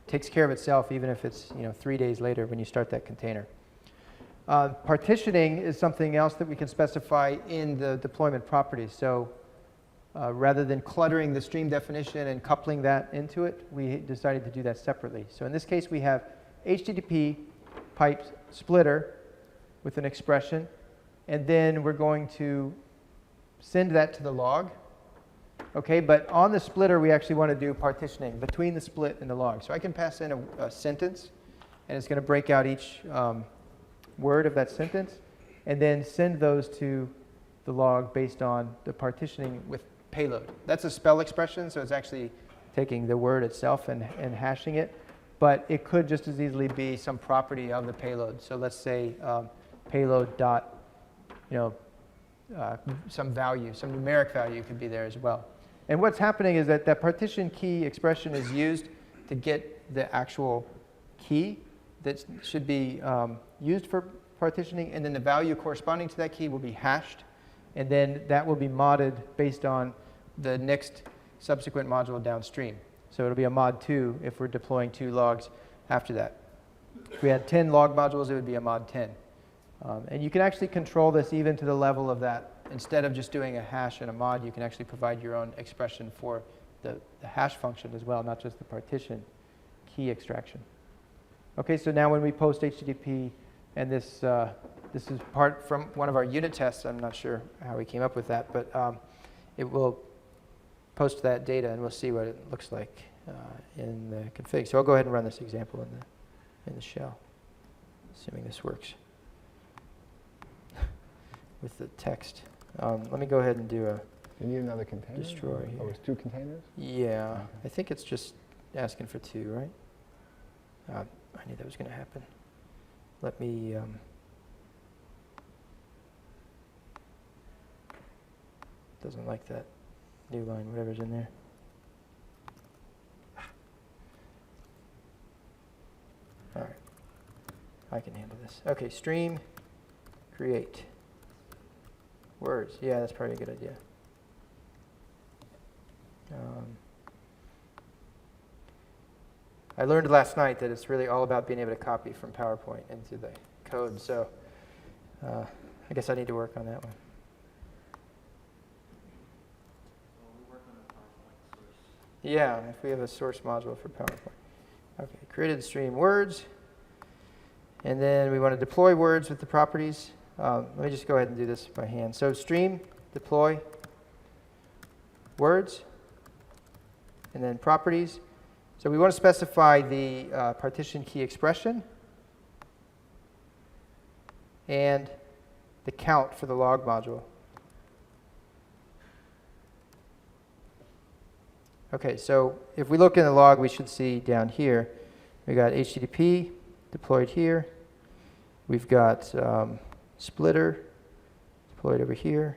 takes care of itself, even if it's 3 days later when you start that container. Partitioning is something else that we can specify in the deployment properties. So rather than cluttering the stream definition and coupling that into it, we decided to do that separately. So in this case, we have HTTP pipe splitter with an expression. And then we're going to send that to the log. OK, but on the splitter, we actually want to do partitioning between the split and the log. So I can pass in a sentence, and it's going to break out each word of that sentence, and then send those to the log based on the partitioning with payload. That's a spell expression, so it's actually taking the word itself and hashing it. But it could just as easily be some property of the payload. So let's say payload dot, some value, some numeric value could be there as well. And what's happening is that that partition key expression is used to get the actual key that should be used for partitioning, and then the value corresponding to that key will be hashed, and then that will be modded based on the next subsequent module downstream. So it'll be a mod 2 if we're deploying 2 logs after that. If we had 10 log modules, it would be a mod 10. And you can actually control this even to the level of that. Instead of just doing a hash and a mod, you can actually provide your own expression for the hash function as well, not just the partition key extraction. Okay, so now when we post HTTP, and this is part from one of our unit tests. I'm not sure how we came up with that, but it will post that data, and we'll see what it looks like in the config. So I'll go ahead and run this example in the shell, assuming this works with the text. Let me go ahead and do a You need another container? destroy Oh, here. it's 2 containers? Yeah, Okay. I think it's just asking for 2, right? I knew that was going to happen. Let me doesn't like that new line, whatever's in there. All right, I can handle this. Okay, stream, create. Words, yeah, that's probably a good idea. I learned last night that it's really all about being able to copy from PowerPoint into the code, so I guess I need to work on that one. Yeah, if we have a source module for PowerPoint. Okay, created the stream words, and then we want to deploy words with the properties. Let me just go ahead and do this by hand. So stream, deploy, words, and then properties. So we want to specify the partition key expression and the count for the log module. Okay, so if we look in the log, we should see down here, we got HTTP deployed here. We've got splitter deployed over here.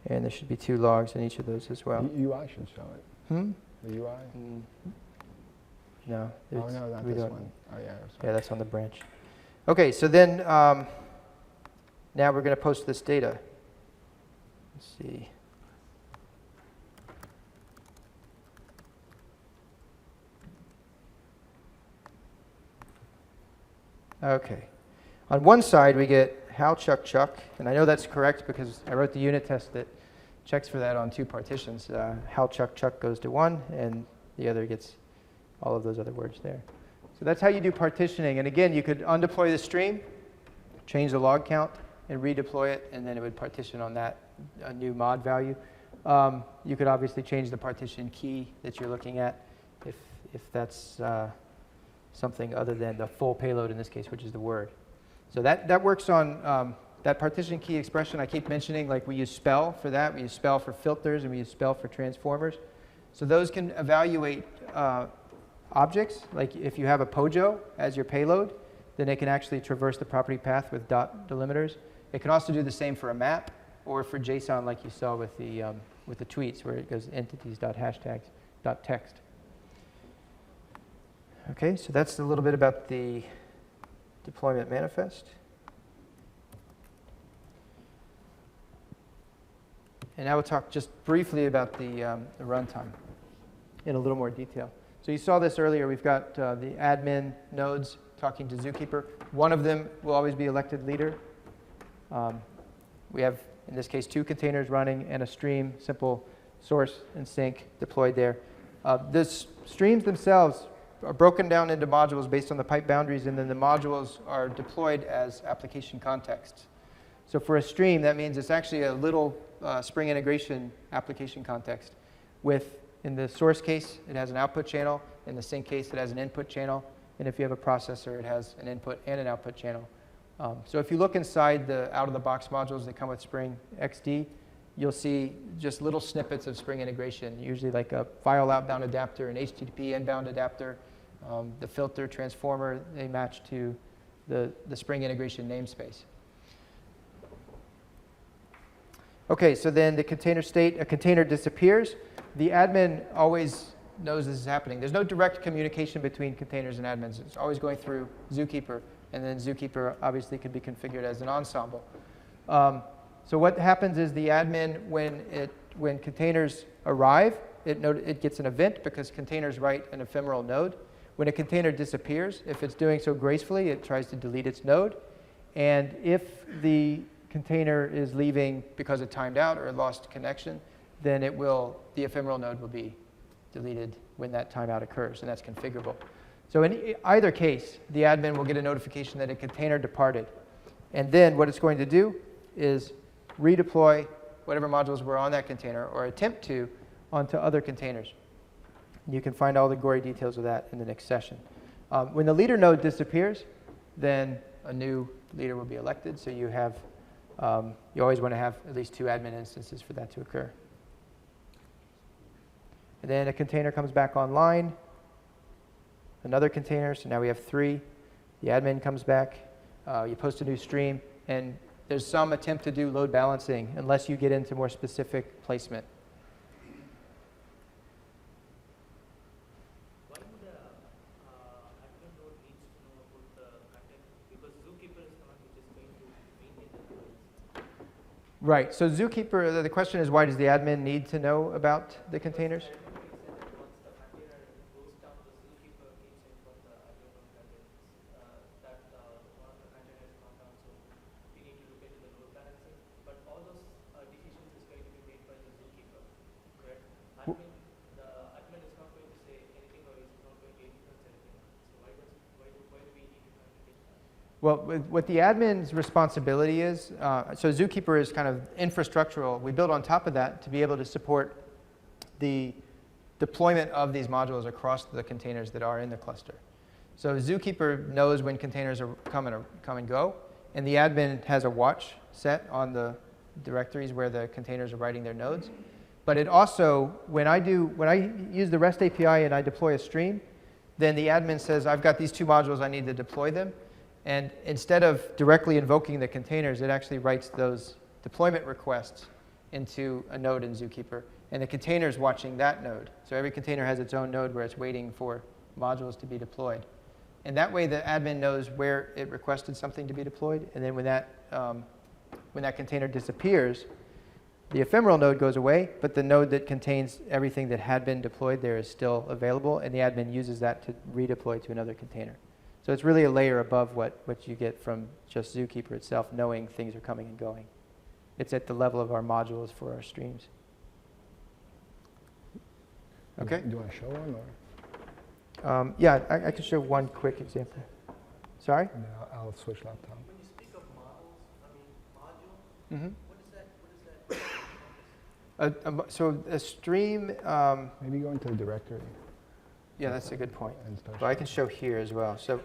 And there should be 2 logs in each of those as well. The UI should show it. The UI? No. Oh, no, not this one. Oh, yeah. Yeah, that's on the branch. Okay, so then now we're going to post this data. Let's see. Okay. On one side, we get how chuck chuck, and I know that's correct because I wrote the unit test that checks for that on 2 partitions. How chuck chuck goes to 1, and the other gets all of those other words there. So that's how you do partitioning. And again, you could undeploy the stream, change the log count, and redeploy it, and then it would partition on that new mod value. You could obviously change the partition key that you're looking at if that's something other than the full payload in this case, which is the word. So that works on that partition key expression I keep mentioning. Like we use spell for that, we use spell for filters, and we use spell for transformers. So those can evaluate objects. Like if you have a POJO as your payload, then it can actually traverse the property path with dot delimiters. It can also do the same for a map or for JSON, like you saw with the tweets, where it goes entities.hashtags.text. Okay, so that's a little bit about the deployment manifest. And now we'll talk just briefly about the runtime in a little more detail. So you saw this earlier. We've got the admin nodes talking to Zookeeper. One of them will always be elected leader. We have, in this case, 2 containers running and a stream, simple source and sink deployed there. The streams themselves are broken down into modules based on the pipe boundaries, and then the modules are deployed as application contexts. So for a stream, that means it's actually a little Spring integration application context with, in the source case, it has an output channel. In the sink case, it has an input channel. And if you have a processor, it has an input and an output channel. So if you look inside the out-of-the-box modules that come with Spring XD, you'll see just little snippets of Spring integration, usually like a file outbound adapter, an HTTP inbound adapter, the filter transformer, they match to the Spring integration namespace. Okay, so then the container state, a container disappears. The admin always knows this is happening. There's no direct communication between containers and admins. It's always going through Zookeeper, and then Zookeeper obviously could be configured as an ensemble. So what happens is the admin, when containers arrive, it gets an event because containers write an ephemeral node. When a container disappears, if it's doing so gracefully, it tries to delete its node. And if the container is leaving because it timed out or lost connection, then the ephemeral node will be deleted when that timeout occurs, and that's configurable. So in either case, the admin will get a notification that a container departed. And then what it's going to do is redeploy whatever modules were on that container, or attempt to, onto other containers. You can find all the gory details of that in the next session. When the leader node disappears, then a new leader will be elected. So you always want to have at least 2 admin instances for that to occur. And then a container comes back online, another container, so now we have 3. The admin comes back, you post a new stream, and there's some attempt to do load balancing unless you get into more specific placement. Why would the admin node needs to know about the content? Because Zookeeper is the one which is going to maintain the nodes. Right, so Zookeeper, the question is, why does the admin need to know about the containers? Well, what the admin's responsibility is, so Zookeeper is kind of infrastructural. We build on top of that to be able to support the deployment of these modules across the containers that are in the cluster. So Zookeeper knows when containers are come and go, and the admin has a watch set on the directories where the containers are writing their nodes. But it also, when I use the REST API and I deploy a stream, then the admin says, I've got these 2 modules, I need to deploy them. And instead of directly invoking the containers, it actually writes those deployment requests into a node in Zookeeper. And the container is watching that node. So every container has its own node where it's waiting for modules to be deployed. And that way, the admin knows where it requested something to be deployed. And then when that container disappears, the ephemeral node goes away, but the node that contains everything that had been deployed there is still available. And the admin uses that to redeploy to another container. So it's really a layer above what you get from just Zookeeper itself, knowing things are coming and going. It's at the level of our modules for our streams. Okay? Do you want to show one? Or? Yeah, I can show one quick example. Sorry? And then I'll switch laptop. When you speak of models, module, what is that? So a stream, Maybe go into the directory. yeah, that's a good point. And start Well, I can show here as well. So,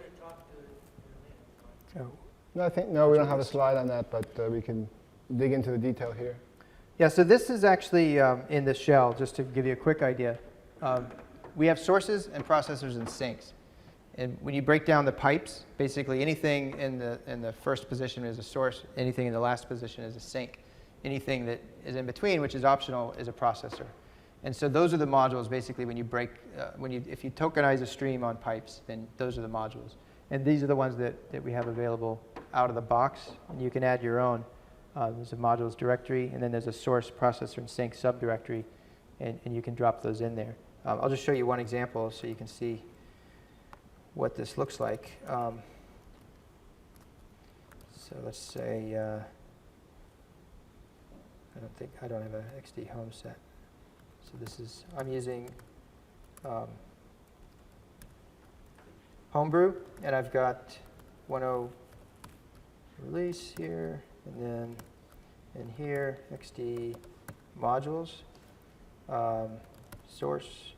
No, we don't have a slide on that, but we can dig into the detail here. yeah, so this is actually in the shell, just to give you a quick idea. We have sources and processors and sinks. And when you break down the pipes, basically anything in the first position is a source, anything in the last position is a sink. Anything that is in between, which is optional, is a processor. And so those are the modules, basically, when you break, if you tokenize a stream on pipes, then those are the modules. And these are the ones that we have available out of the box. And you can add your own. There's a modules directory, and then there's a source, processor, and sink subdirectory, and you can drop those in there. I'll just show you one example so you can see what this looks like. So let's say, I don't have an XD home set. So this is, I'm using Homebrew, and I've got 1.0 release here, and then in here, XD modules, source,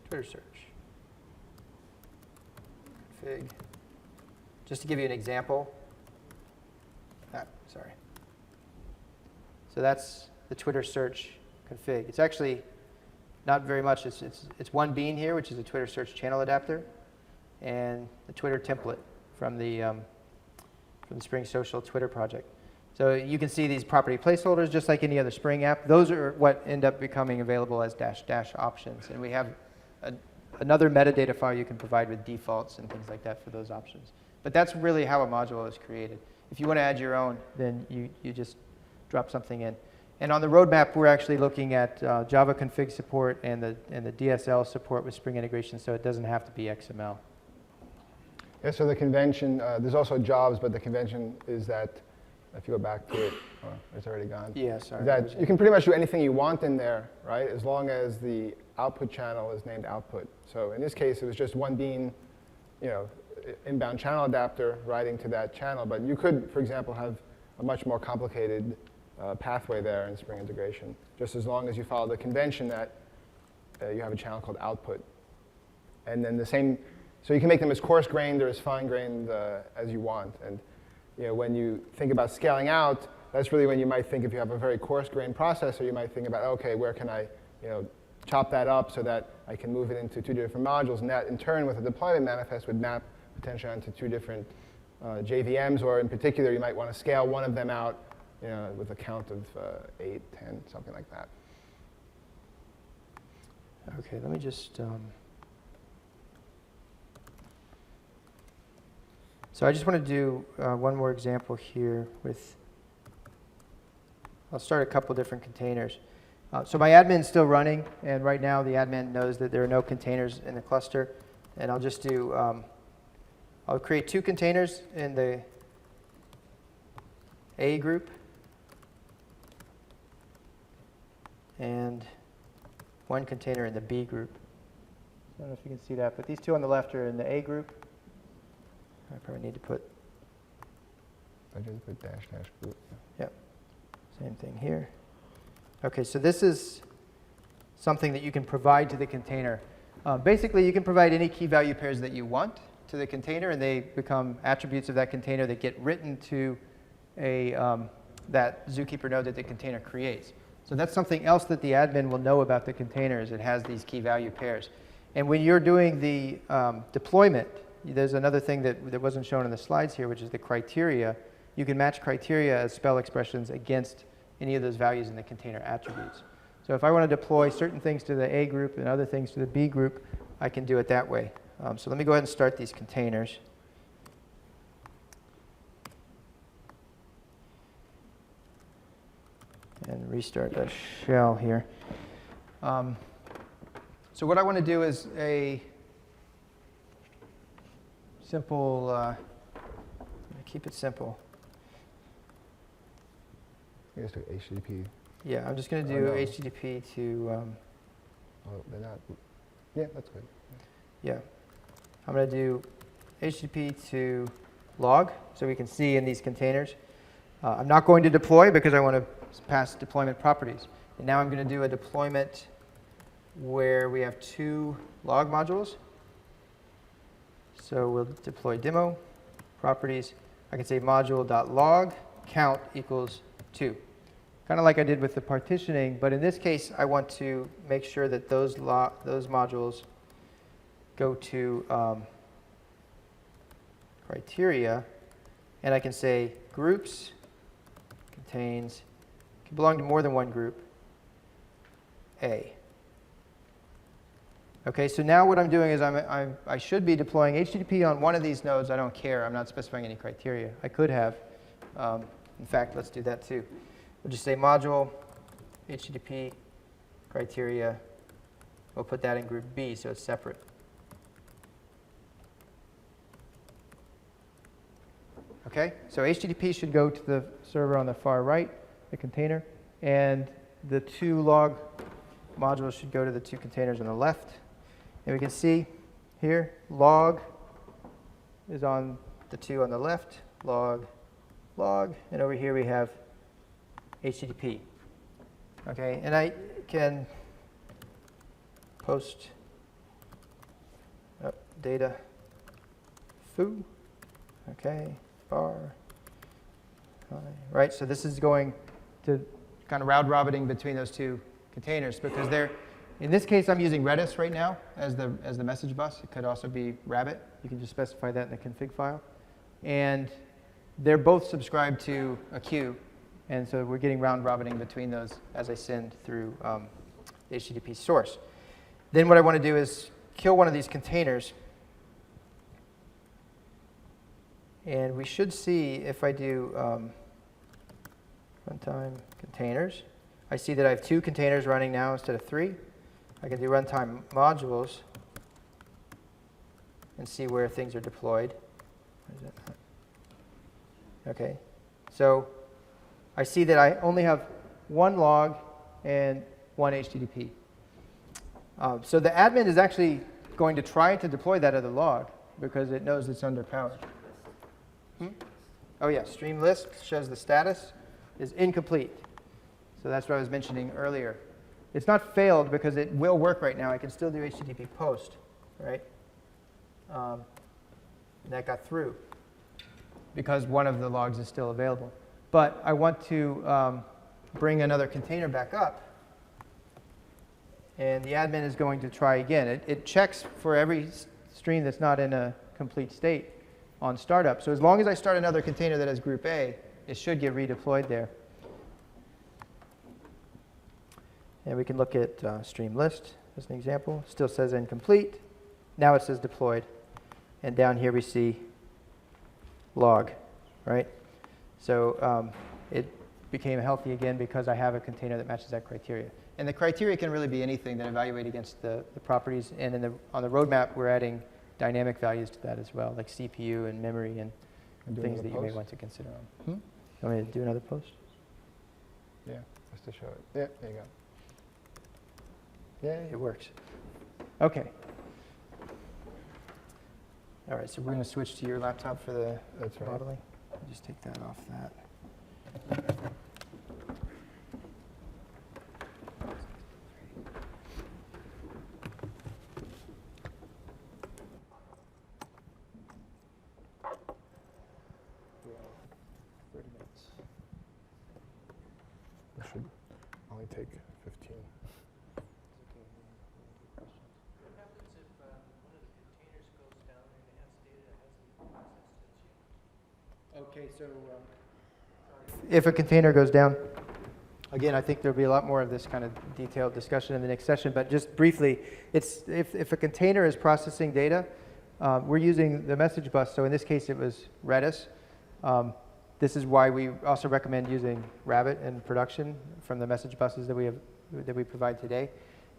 Twitter search, config. Just to give you an example. Sorry. So that's the Twitter search config. It's actually not very much. It's one bean here, which is a Twitter search channel adapter, and the Twitter template from the Spring Social Twitter project. So you can see these property placeholders just like any other Spring app. Those are what end up becoming available as -- options. And we have another metadata file you can provide with defaults and things like that for those options. But that's really how a module is created. If you want to add your own, then you just drop something in. And on the roadmap, we're actually looking at Java config support and the DSL support with Spring integration, so it doesn't have to be XML. Yeah, so the convention, there's also jobs, but the convention is that, if you go back to it, oh, it's already gone. Yeah, sorry. That you can pretty much do anything you want in there, right, as long as the output channel is named output. So in this case, it was just one bean, inbound channel adapter writing to that channel. But you could, for example, have a much more complicated pathway there in Spring integration, just as long as you follow the convention that you have a channel called output. And then the same, so you can make them as coarse-grained or as fine-grained as you want. And when you think about scaling out, that's really when you might think, if you have a very coarse-grained processor, you might think about, OK, where can I chop that up so that I can move it into 2 different modules? And that, in turn, with a deployment manifest, would map potentially onto 2 different JVMs. Or in particular, you might want to scale one of them out with a count of 8, 10, something like that. OK, let me just... So I just want to do one more example here with, I'll start a couple different containers. So my admin's still running, and right now the admin knows that there are no containers in the cluster. And I'll just do, I'll create 2 containers in the A group and 1 container in the B group. I don't know if you can see that, but these 2 on the left are in the A group. I probably need to put. I just put -- group. Yep. Same thing here. OK, so this is something that you can provide to the container. Basically, you can provide any key value pairs that you want to the container, and they become attributes of that container that get written to that Zookeeper node that the container creates. So that's something else that the admin will know about the container, is it has these key value pairs. And when you're doing the deployment, there's another thing that wasn't shown in the slides here, which is the criteria. You can match criteria as spell expressions against any of those values in the container attributes. So if I want to deploy certain things to the A group and other things to the B group, I can do it that way. So let me go ahead and start these containers. And restart the shell here. So what I want to do is a simple, keep it simple. You guys do HTTP. Yeah, I'm just going to do HTTP to. Oh, they're not. Yeah, that's good. Yeah, I'm going to do HTTP to log, so we can see in these containers. I'm not going to deploy because I want to pass deployment properties. And now I'm going to do a deployment where we have 2 log modules. So we'll deploy demo properties. I can say module.log count equals 2. Kind of like I did with the partitioning, but in this case, I want to make sure that those modules go to criteria. And I can say groups contains, can belong to more than one group, A. OK, so now what I'm doing is I should be deploying HTTP on one of these nodes. I don't care. I'm not specifying any criteria. I could have. In fact, let's do that too. We'll just say module, HTTP, criteria. We'll put that in group B, so it's separate. OK, so HTTP should go to the server on the far right, the container. And the 2 log modules should go to the 2 containers on the left. And we can see here, log is on the 2 on the left, log, log. And over here we have HTTP. OK, and I can post data foo. OK, bar. Right, so this is going to kind of round robining between those 2 containers because they're. In this case, I'm using Redis right now as the message bus. It could also be Rabbit. You can just specify that in the config file. And they're both subscribed to a queue. And so we're getting round robining between those as I send through the HTTP source. Then what I want to do is kill one of these containers. And we should see if I do runtime containers. I see that I have 2 containers running now instead of 3. I can do runtime modules and see where things are deployed. Okay, so I see that I only have 1 log and 1 HTTP. So the admin is actually going to try to deploy that other log because it knows it's underpowered. Oh yeah, stream list shows the status is incomplete. So that's what I was mentioning earlier. It's not failed because it will work right now. I can still do HTTP post, right? And that got through because one of the logs is still available. But I want to bring another container back up. And the admin is going to try again. It checks for every stream that's not in a complete state on startup. So as long as I start another container that has group A, it should get redeployed there. And we can look at stream list as an example. Still says incomplete. Now it says deployed. And down here we see log, right? So it became healthy again because I have a container that matches that criteria. And the criteria can really be anything that evaluate against the properties. And on the roadmap, we're adding dynamic values to that as well, like CPU and memory and things that you may want to consider on. You want me to do another post? Yeah, just to show it. Yeah, there you go. Yeah, It works. OK. All right, so we're going to switch to your laptop for the modeling. Just take that off that. It should only take 15. What happens if one of the containers goes down and it has data that hasn't been processed yet? OK, so if a container goes down, again, I think there'll be a lot more of this kind of detailed discussion in the next session. But just briefly, it's if a container is processing data, we're using the message bus. So in this case, it was Redis. This is why we also recommend using Rabbit in production from the message buses that we provide today.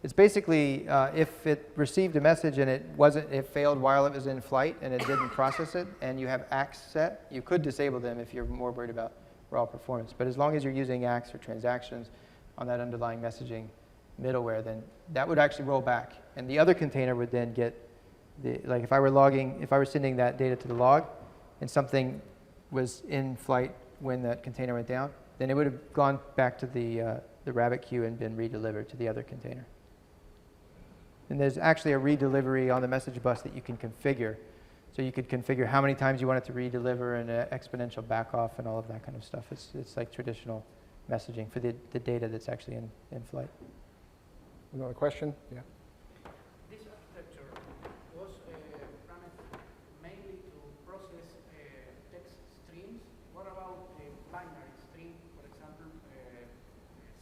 It's basically if it received a message and it failed while it was in flight and it didn't process it, and you have ACKs set, you could disable them if you're more worried about raw performance. But as long as you're using ACKs or transactions on that underlying messaging middleware, then that would actually roll back, and the other container would then get like if I were sending that data to the log, and something was in flight when that container went down, then it would have gone back to the Rabbit queue and been redelivered to the other container. And there's actually a redelivery on the message bus that you can configure. So you could configure how many times you want it to redeliver and exponential backoff and all of that kind of stuff. It's like traditional messaging for the data that's actually in flight. Another question? Yeah. This architecture was planned mainly to process text streams. What about a binary stream, for example,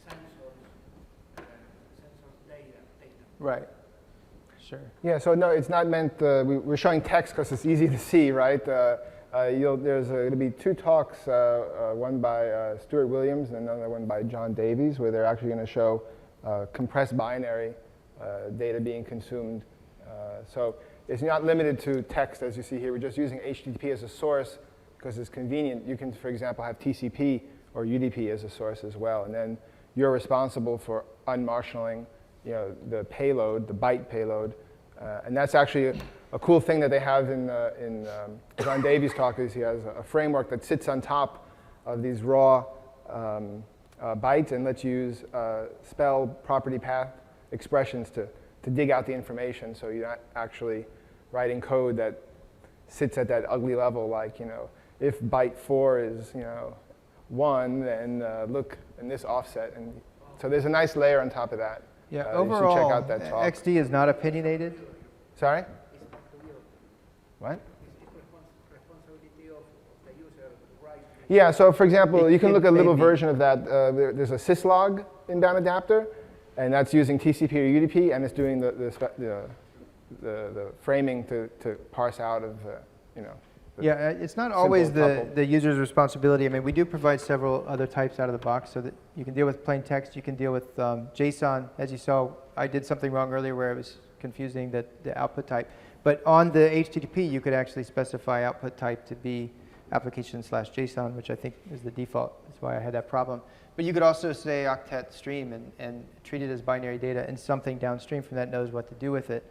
sensors data? Right. Sure. Yeah, so no, it's not meant, we're showing text because it's easy to see, right? There's going to be 2 talks, one by Stuart Williams and another one by John Davies, where they're actually going to show compressed binary data being consumed. So it's not limited to text, as you see here. We're just using HTTP as a source because it's convenient. You can, for example, have TCP or UDP as a source as well. And then you're responsible for unmarshalling the payload, the byte payload. And that's actually a cool thing that they have in John Davies' talk is he has a framework that sits on top of these raw bytes and lets you use spell property path expressions to dig out the information, so you're not actually writing code that sits at that ugly level, like, if byte 4 is, 1, then look in this offset. And so there's a nice layer on top of that. Yeah, You should overall, check out that talk. XD is not opinionated. Sorry? What? It's responsibility of the user to Yeah, so for example, you can It look at a may little be. version of that. There's a syslog inbound adapter, and that's using TCP or UDP, and it's doing the framing to parse out of, you know. Yeah, it's not always tuple. the user's responsibility. I mean, we do provide several other types out of the box so that you can deal with plain text, you can deal with JSON. As you saw, I did something wrong earlier where it was confusing the output type. But on the HTTP, you could actually specify output type to be application/JSON, which I think is the default. That's why I had that problem. But you could also say octet stream and treat it as binary data, and something downstream from that knows what to do with it.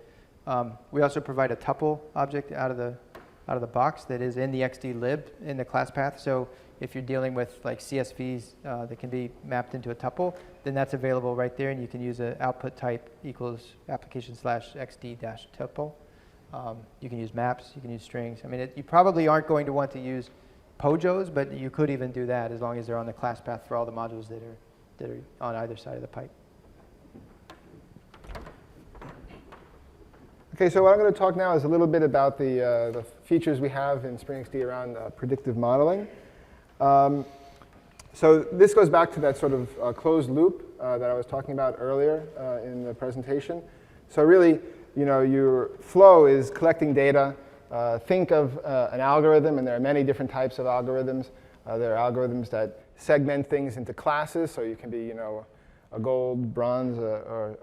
We also provide a tuple object out of the box that is in the xd-lib in the class path. So if you're dealing with like CSVs that can be mapped into a tuple, then that's available right there, and you can use an output type equals application/xd-tuple. You can use maps, you can use strings. I mean, you probably aren't going to want to use POJOs, but you could even do that as long as they're on the class path for all the modules that are on either side of the pipe. Okay, so what I'm going to talk now is a little bit about the features we have in Spring XD around predictive modeling. So this goes back to that sort of closed loop that I was talking about earlier in the presentation. So really, you know, your flow is collecting data. Think of an algorithm, and there are many different types of algorithms. There are algorithms that segment things into classes, so you can be, you know, a gold, bronze, or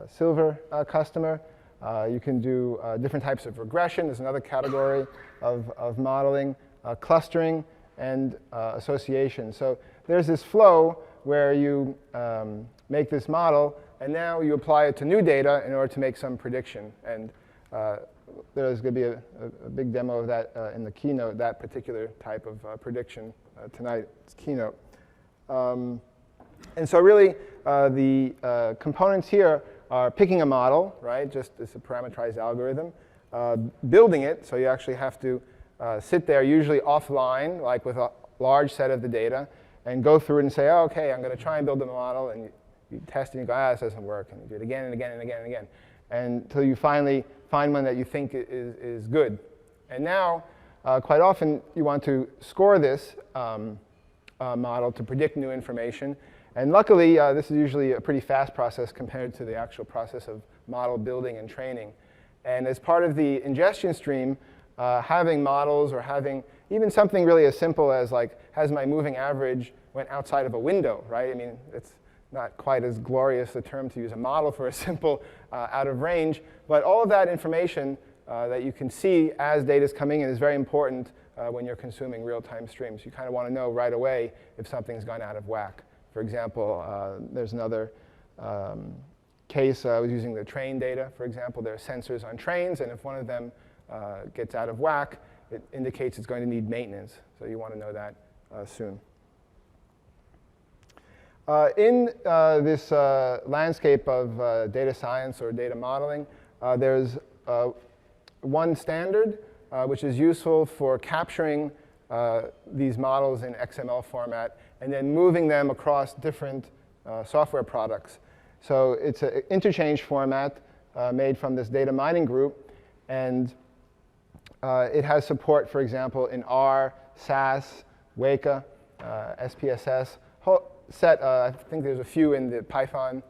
silver customer. You can do different types of regression. There's another category of modeling, clustering, and association. So there's this flow where you make this model, and now you apply it to new data in order to make some prediction. And there's going to be a big demo of that in the keynote, that particular type of prediction tonight's keynote. And so really, the components here are picking a model, right? Just as a parameterized algorithm. Building it, so you actually have to sit there, usually offline, like with a large set of the data, and go through it and say, oh, OK, I'm going to try and build a model. And you test it, and you go, this doesn't work. And you do it again and again and again and again, until you finally find one that you think is good. And now, quite often, you want to score this model to predict new information. And luckily, this is usually a pretty fast process compared to the actual process of model building and training. And as part of the ingestion stream, having models or having even something really as simple as like, has my moving average went outside of a window, right? I mean, it's not quite as glorious a term to use a model for a simple out of range. But all of that information that you can see as data is coming in is very important when you're consuming real-time streams. You kind of want to know right away if something's gone out of whack. For example, there's another case. I was using the train data, for example. There are sensors on trains, and if one of them gets out of whack, it indicates it's going to need maintenance. So you want to know that soon. In this landscape of data science or data modeling, there's one standard which is useful for capturing these models in XML format and then moving them across different software products. So it's an interchange format made from this data mining group, and it has support, for example, in R, SAS, Weka, SPSS, whole set. I think there's a few in the Python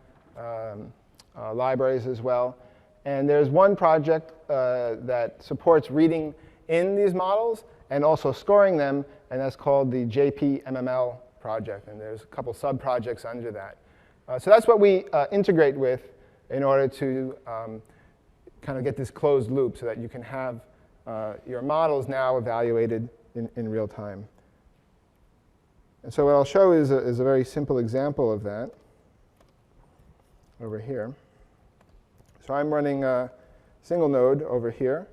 libraries as well. And there's one project that supports reading in these models and also scoring them, and that's called the JPMML project. And there's a couple sub-projects under that. So that's what we integrate with in order to kind of get this closed loop so that you can have your models now evaluated in real time. And so what I'll show is a very simple example of that over here. So I'm running a single node over here.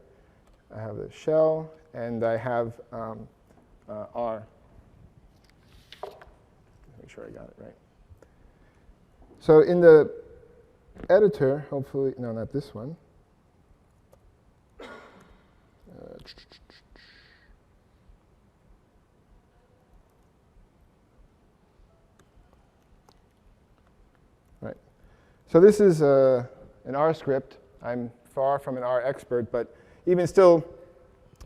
I have the shell, and I have R. Make sure I got it right. So in the editor, hopefully, no, not this one. Right. So this is an R script. I'm far from an R expert, but even still,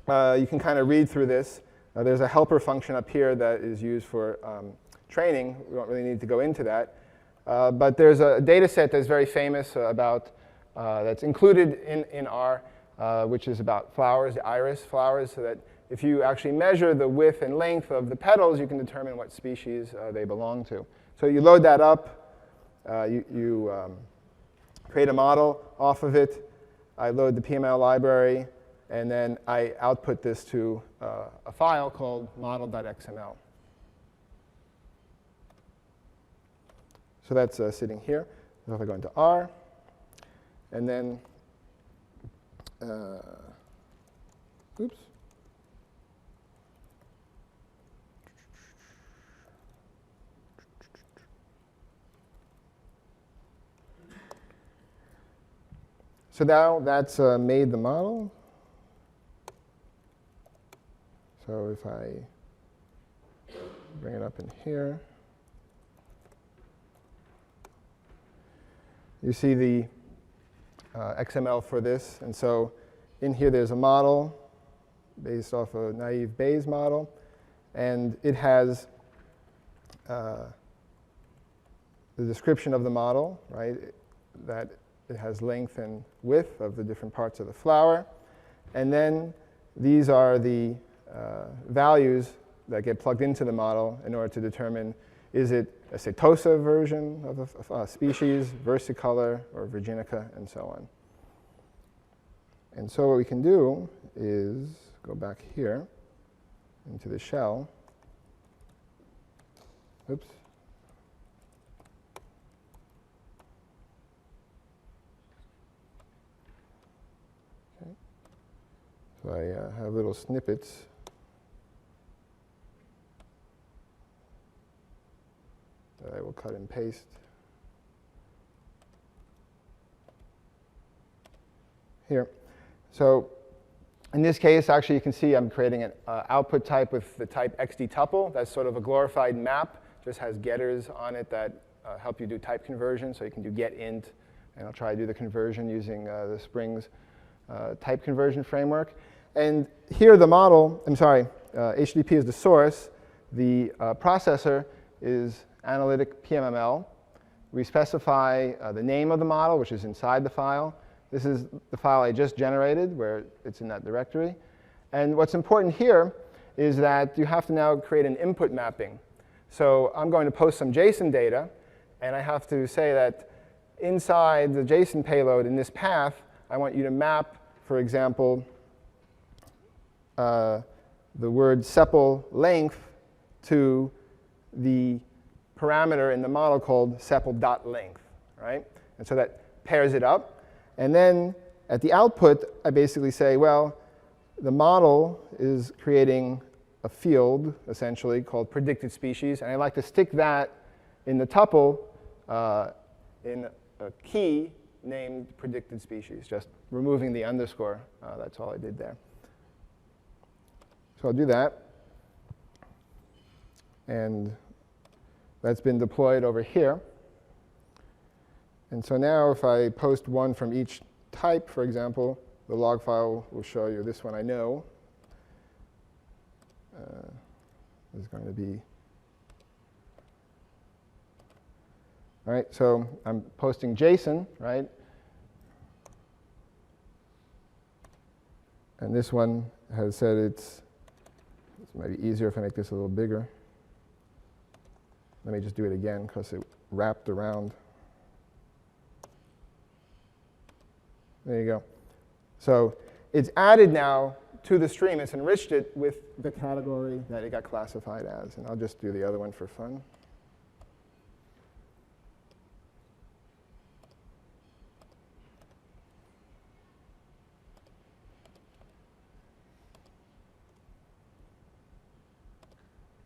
you can kind of read through this. There's a helper function up here that is used for training. We don't really need to go into that. But there's a data set that's very famous about, that's included in R, which is about flowers, the iris flowers, so that if you actually measure the width and length of the petals, you can determine what species they belong to. So you load that up, you create a model off of it. I load the PML library, and then I output this to a file called model.xml. So that's sitting here. So if I go into R, and then, oops. So now that's made the model. So if I bring it up in here, you see the XML for this. And so in here there's a model based off a naive Bayes model. And it has the description of the model, right? That it has length and width of the different parts of the flower. And then these are the values that get plugged into the model in order to determine, is it a setosa version of a species, versicolor, or virginica, and so on. And so what we can do is go back here into the shell. Oops. Okay. So I have little snippets. I will cut and paste here. So in this case, actually, you can see I'm creating an output type with the type xd-tuple. That's sort of a glorified map. Just has getters on it that help you do type conversion. So you can do getInt, and I'll try to do the conversion using the Spring's type conversion framework. And here the model, I'm sorry, HTTP is the source. The processor is analytic PMML. We specify the name of the model, which is inside the file. This is the file I just generated, where it's in that directory. And what's important here is that you have to now create an input mapping. So I'm going to post some JSON data, and I have to say that inside the JSON payload in this path, I want you to map, for example, the word sepal length to the parameter in the model called sepal.length, right? And so that pairs it up. And then at the output, I basically say, well, the model is creating a field, essentially, called predicted species. And I like to stick that in the tuple in a key named predicted species, just removing the underscore. That's all I did there. So I'll do that. And that's been deployed over here. And so now if I post one from each type, for example, the log file will show you this one I know. Is going to be, all right, so I'm posting JSON, right? And this one has said it's might be easier if I make this a little bigger. Let me just do it again because it wrapped around. There you go. So it's added now to the stream. It's enriched it with the category that it got classified as. And I'll just do the other one for fun.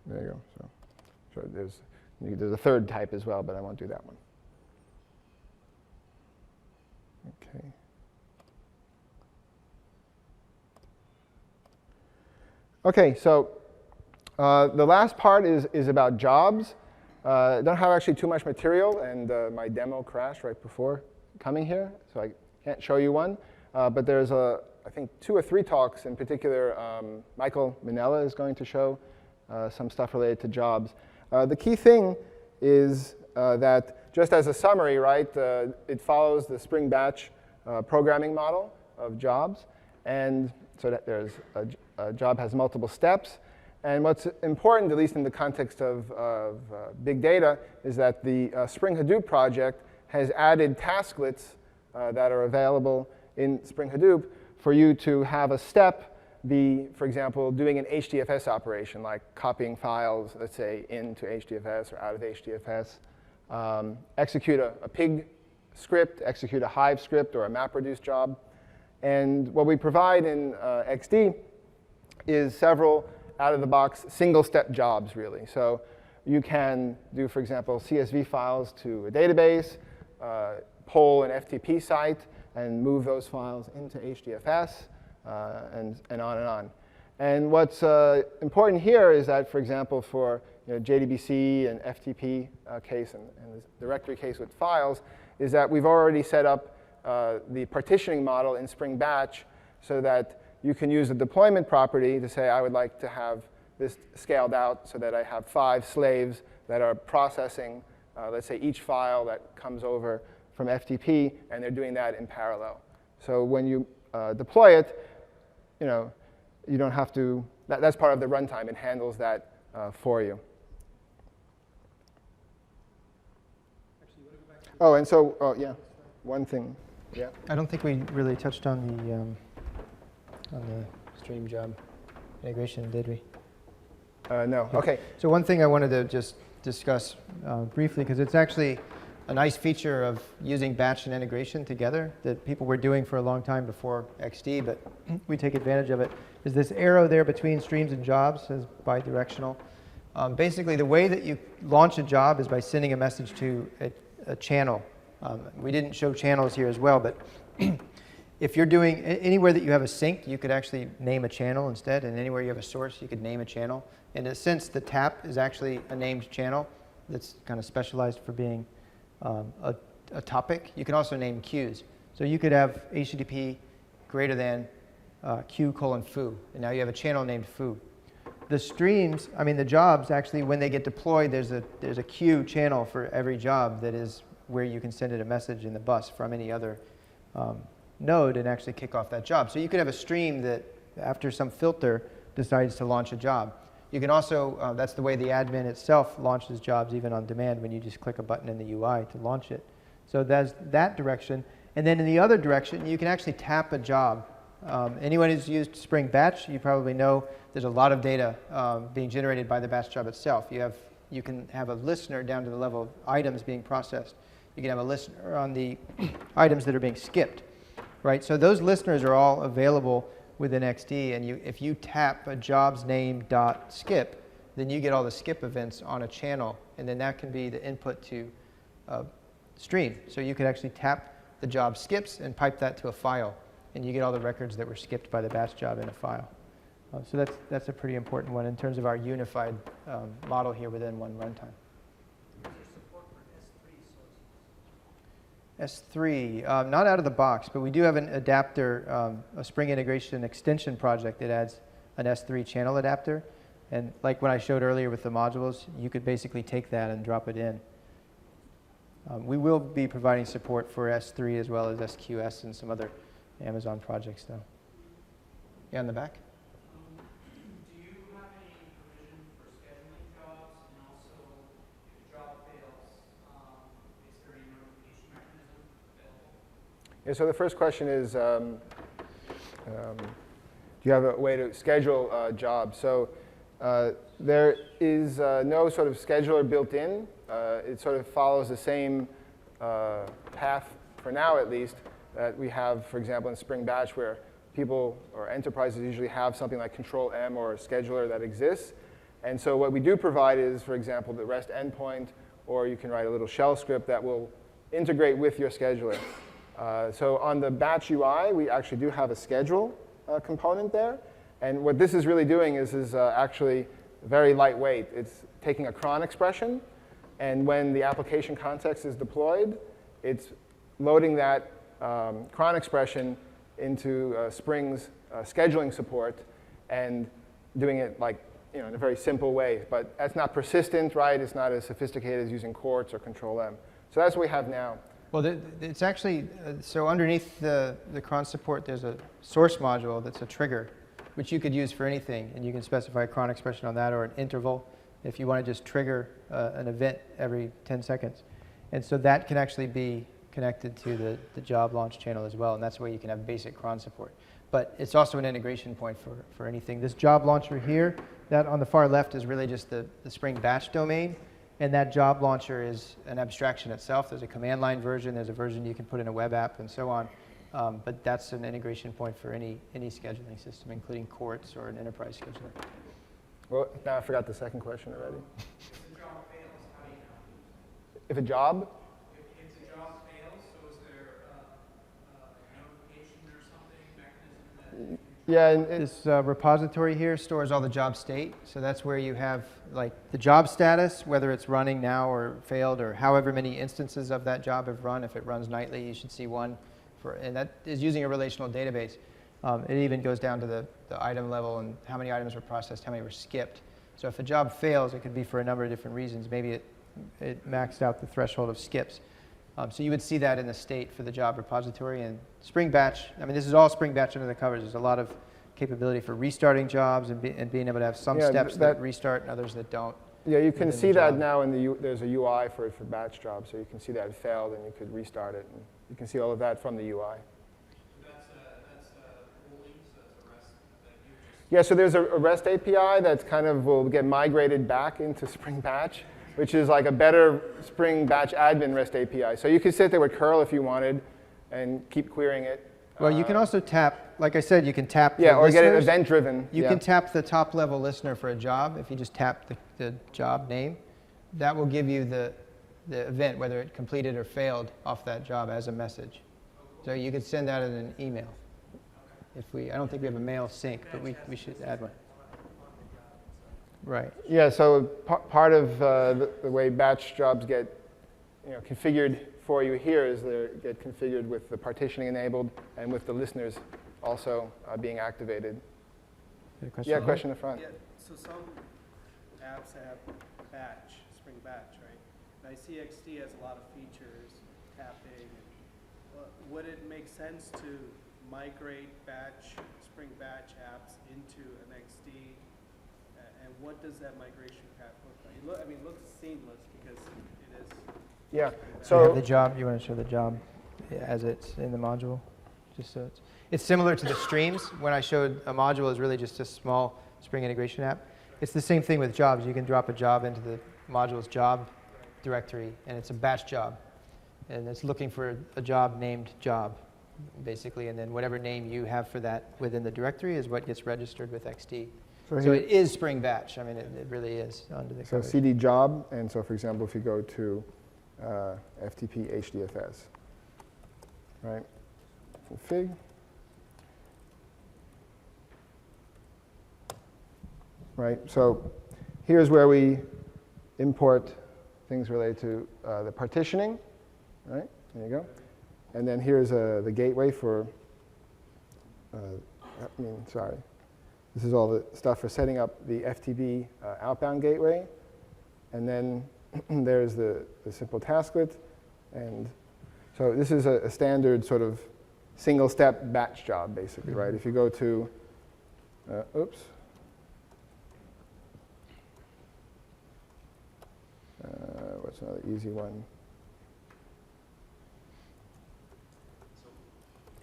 There you go. So there's a third type as well, but I won't do that one. Okay. Okay, so the last part is about jobs. I don't have actually too much material, and my demo crashed right before coming here, so I can't show you one. But there's a I think, 2 or 3 talks. In particular, Michael Minella is going to show some stuff related to jobs. The key thing is that, just as a summary, right, it follows the Spring Batch programming model of jobs. And so that there's a job has multiple steps. And what's important, at least in the context of big data, is that the Spring Hadoop project has added tasklets that are available in Spring Hadoop for you to have a step be, for example, doing an HDFS operation, like copying files, let's say, into HDFS or out of HDFS, execute a pig script, execute a Hive script or a MapReduce job. And what we provide in XD is several out-of-the-box single-step jobs, really. So you can do, for example, CSV files to a database, pull an FTP site, and move those files into HDFS, and on and on. And what's important here is that, for example, for JDBC and FTP case and the directory case with files, is that we've already set up the partitioning model in Spring Batch so that you can use a deployment property to say, I would like to have this scaled out so that I have 5 slaves that are processing, let's say, each file that comes over from FTP, and they're doing that in parallel. So when you deploy it, you don't have to, that's part of the runtime. It handles that for you. Oh, and so, yeah, one thing. Yeah. I don't think we really touched on the stream job integration, did we? No. OK. So one thing I wanted to just discuss briefly, because it's actually a nice feature of using batch and integration together that people were doing for a long time before XD, but we take advantage of it, is this arrow there between streams and jobs is bidirectional. Basically, the way that you launch a job is by sending a message to a channel. We didn't show channels here as well, but if you're doing anywhere that you have a sink, you could actually name a channel instead, and anywhere you have a source, you could name a channel. In a sense, the tap is actually a named channel that's kind of specialized for being a topic. You can also name queues. So you could have HTTP greater than q:/foo, and now you have a channel named foo. The streams, the jobs, actually, when they get deployed, there's a queue channel for every job that is where you can send it a message in the bus from any other node and actually kick off that job. So you could have a stream that, after some filter, decides to launch a job. You can also, that's the way the admin itself launches jobs, even on demand, when you just click a button in the UI to launch it. So that's that direction. And then in the other direction, you can actually tap a job. Anyone who's used Spring Batch, you probably know there's a lot of data being generated by the batch job itself. You can have a listener down to the level of items being processed. You can have a listener on the items that are being skipped, right? So those listeners are all available within XD, and if you tap a jobs name .skip, then you get all the skip events on a channel, and then that can be the input to stream. So you could actually tap the job skips and pipe that to a file, and you get all the records that were skipped by the batch job in a file. So that's a pretty important one in terms of our unified model here within one runtime. S3, not out of the box, but we do have an adapter, a Spring integration extension project that adds an S3 channel adapter. And like what I showed earlier with the modules, you could basically take that and drop it in. We will be providing support for S3 as well as SQS and some other Amazon projects, though. Yeah, in the back? Do you have any provision for scheduling jobs? And also, if a job fails, is there any notification mechanism available? Yeah, so the first question is, do you have a way to schedule jobs? So there is no sort of scheduler built in. It sort of follows the same path, for now at least, that we have, for example, in Spring Batch, where people or enterprises usually have something like Control-M or a scheduler that exists. And so what we do provide is, for example, the REST endpoint, or you can write a little shell script that will integrate with your scheduler. So on the Batch UI, we actually do have a schedule component there. And what this is really doing is actually very lightweight. It's taking a cron expression, and when the application context is deployed, it's loading that cron expression into Spring's scheduling support and doing it like in a very simple way. But that's not persistent, right? It's not as sophisticated as using courts or Control-M. So that's what we have now. Well, it's actually, so underneath the cron support, there's a source module that's a trigger, which you could use for anything. And you can specify a cron expression on that or an interval if you want to just trigger an event every 10 seconds. And so that can actually be connected to the job launch channel as well. And that's where you can have basic cron support. But it's also an integration point for anything. This job launcher here, that on the far left is really just the Spring Batch domain. And that job launcher is an abstraction itself. There's a command line version. There's a version you can put in a web app and so on. But that's an integration point for any scheduling system, including courts or an enterprise scheduler. Well, now I forgot the second question already. If the job fails, how do you know? If a job? If the job fails, so is there a notification or something, mechanism that... Yeah, and This repository here stores all the job state. So that's where you have like the job status, whether it's running now or failed, or however many instances of that job have run. If it runs nightly, you should see one. And that is using a relational database. It even goes down to the item level and how many items were processed, how many were skipped. So if a job fails, it could be for a number of different reasons. Maybe it maxed out the threshold of skips. So you would see that in the state for the job repository. And Spring Batch, I mean, this is all Spring Batch under the covers. There's a lot of capability for restarting jobs and being able to have some steps that restart and others that don't. yeah, you can see that now in there's a UI for batch jobs, so you can see that it failed and you could restart it. And you can see all of that from the UI. That's pooling, so that's a REST that you just... Yeah, so there's a REST API that's kind of will get migrated back into Spring Batch, which is like a better Spring Batch admin REST API. So you could sit there with curl if you wanted and keep querying it. Well, you can also tap, like I said, you can tap the or get it listeners. event-driven. You can tap the top level listener for a job. If you just tap the job name, that will give you the event, whether it completed or failed off that job as a message. So you could send that in an email. I don't think we have a mail sync, but we should add one. Right. Yeah, so part of the way batch jobs get configured for you here is they get configured with the partitioning enabled and with the listeners also being activated. Yeah, question in the front. Yeah, so some apps have batch, Spring Batch, right? And I see XD has a lot of features, tapping. Would it make sense to migrate Spring Batch apps into an XD? And what does that migration path look like? It looks seamless because it is. Yeah, So you have so the job. You want to show the job as it's in the module, just so it's similar to the streams. When I showed a module is really just a small Spring integration app. It's the same thing with jobs. You can drop a job into the module's job directory, and it's a batch job, and it's looking for a job named job, basically, and then whatever name you have for that within the directory is what gets registered with XD. So it is Spring Batch. I mean, it really is under the so covers. CD job, and so for example, if you go to FTP HDFS, right? Config. Right, so here's where we import things related to the partitioning, right? There you go. And then here's the gateway for, this is all the stuff for setting up the FTP outbound gateway. And then there's the simple tasklet. And so this is a standard sort of single-step batch job, basically, right? If you go to, what's another easy one? So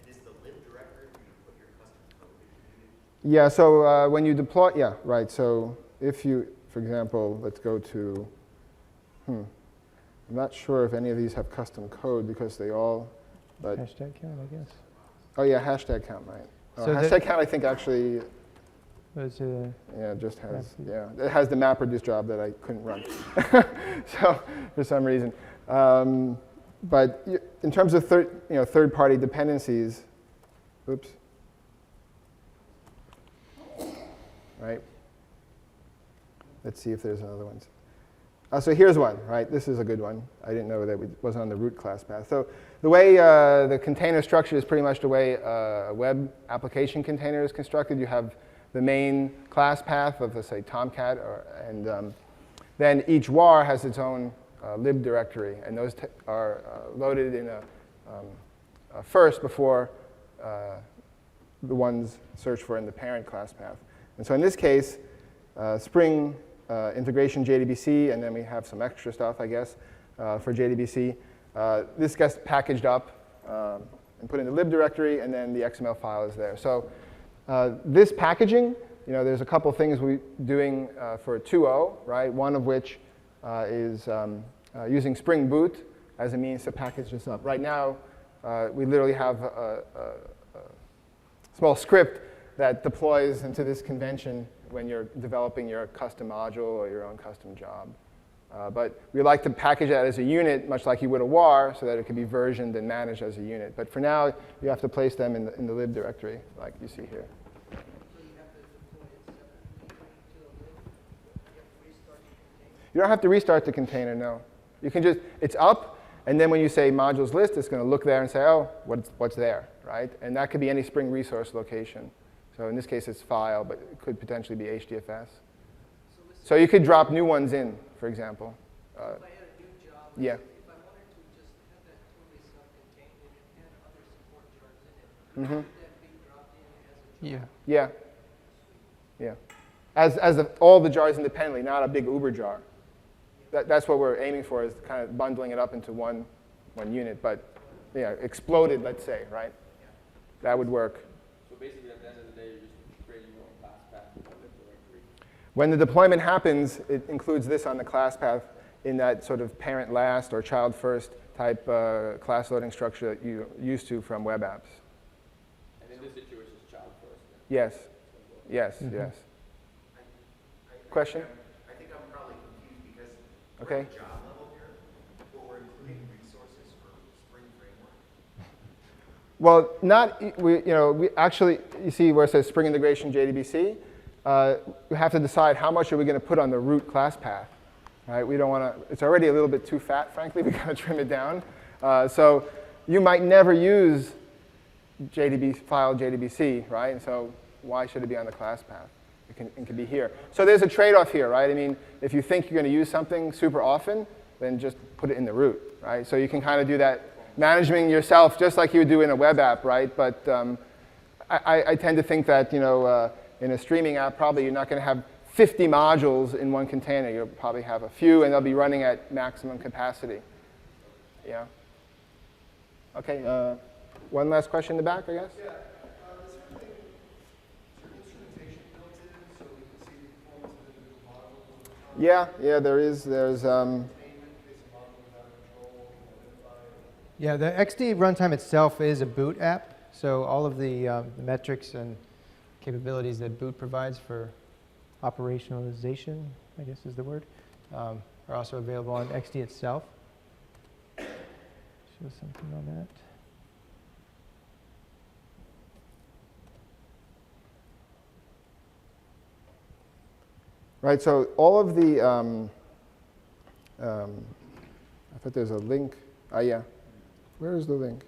it is the lib directory where you put your custom code that you Yeah, so when you deploy, yeah, right. So if you, for example, let's go to, I'm not sure if any of these have custom code because they all, but. Hashtag count, I guess. Oh yeah, hashtag count, right. So hashtag count, I think actually, Was, yeah, just has, Map. yeah. It has the map reduce job that I couldn't run. So for some reason. But in terms of third-party dependencies, oops. Right. Let's see if there's another one. So here's one, right? This is a good one. I didn't know that it wasn't on the root class path. So the way the container structure is pretty much the way a web application container is constructed. You have the main class path of, let's say, Tomcat, and then each var has its own lib directory, and those are loaded in a first before the ones searched for in the parent class path. And so in this case, Spring integration JDBC, and then we have some extra stuff, I guess, for JDBC. This gets packaged up and put in the lib directory, and then the XML file is there. So this packaging, there's a couple things we're doing for 2.0, right? One of which is using Spring Boot as a means to package this up. Right now, we literally have a small script that deploys into this convention when you're developing your custom module or your own custom job. But we like to package that as a unit, much like you would a var, so that it can be versioned and managed as a unit. But for now, you have to place them in the lib directory, like you see here. So you have to deploy it separately to the lib? You have to restart the container? You don't have to restart the container, no. You can just, it's up, and then when you say modules list, it's going to look there and say, oh, what's there, right? And that could be any Spring resource location. So in this case, it's file, but it could potentially be HDFS. So you could drop new ones in, for example. If I had a new job, Yeah. if I wanted to just have that totally self-contained and it had other support jars in it, Mm-hmm. would that be dropped in as a job? Yeah. Yeah. As all the jars independently, not a big Uber jar. That's what we're aiming for, is kind of bundling it up into one unit. But exploded, let's say, right? That would work. So basically, at the end of the day, you're just creating your own class path in the lib directory. When the deployment happens, it includes this on the class path in that sort of parent last or child first type class loading structure that you're used to from web apps. And in this situation, it's child first. Yes. Yes, yes. Question? I think I'm probably confused because Okay. we're at the job level here, but we're including resources for Spring Framework. Well, we actually, you see where it says Spring Integration JDBC, we have to decide how much are we going to put on the root class path, right? We don't want to, it's already a little bit too fat, frankly. We got to trim it down. So you might never use file JDBC, right? And so why should it be on the class path? It can be here. So there's a trade-off here, right? I mean, if you think you're going to use something super often, then just put it in the root, right? So you can kind of do that managing yourself just like you would do in a web app, right? But I tend to think that, in a streaming app, probably you're not going to have 50 modules in one container. You'll probably have a few, and they'll be running at maximum capacity. Yeah? OK, one last question in the back, I guess? Yeah. Is there instrumentation built in so we can see the performance of individual modules? Yeah, there is. There's Yeah, the XD runtime itself is a boot app, so all of the metrics and capabilities that boot provides for operationalization, I guess is the word, are also available on XD itself. Show something on that. Right, so all of the, I thought there's a link. Yeah. Where is the link?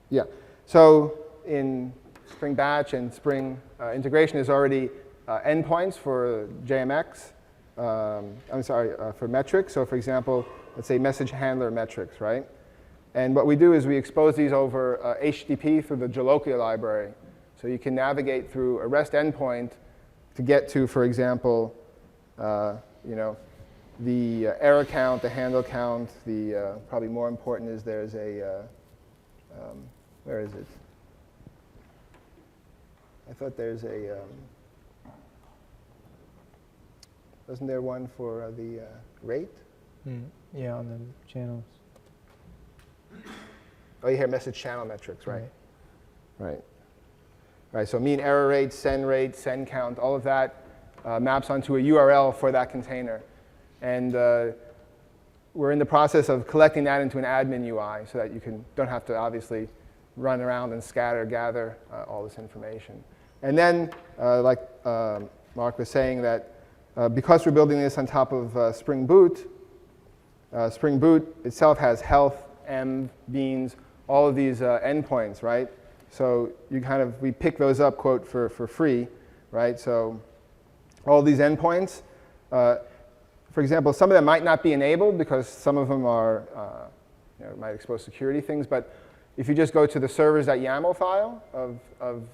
Yeah. So in Spring Batch and Spring integration, there's already endpoints for JMX. For metrics. So for example, let's say message handler metrics, right? And what we do is we expose these over HTTP through the Jalokia library. So you can navigate through a REST endpoint to get to, for example, the error count, the handle count. The probably more important is there's a where is it? I thought there's a wasn't there one for the rate? Yeah, on the channels. Oh, you hear message channel metrics, right? Right. Right. So mean error rate, send count, all of that maps onto a URL for that container. And we're in the process of collecting that into an admin UI so that you don't have to obviously run around and gather all this information. And then, Mark was saying that because we're building this on top of Spring Boot itself has health, M, beans, all of these endpoints, right? So we pick those up, quote, for free, right? So all these endpoints, for example, some of them might not be enabled because some of them are, might expose security things. But if you just go to the servers.yaml file of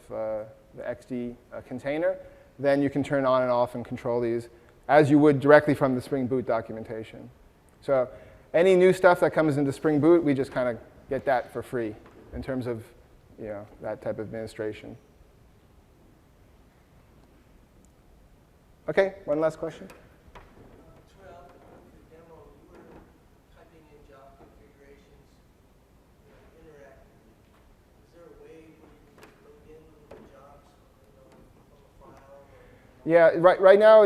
the XD container, then you can turn on and off and control these as you would directly from the Spring Boot documentation. So any new stuff that comes into Spring Boot, we just kind of get that for free in terms of that type of administration. OK, one last question. Throughout the demo, you were typing in job configurations interactively. Is there a way where you can load in the jobs from a file? Yeah, right now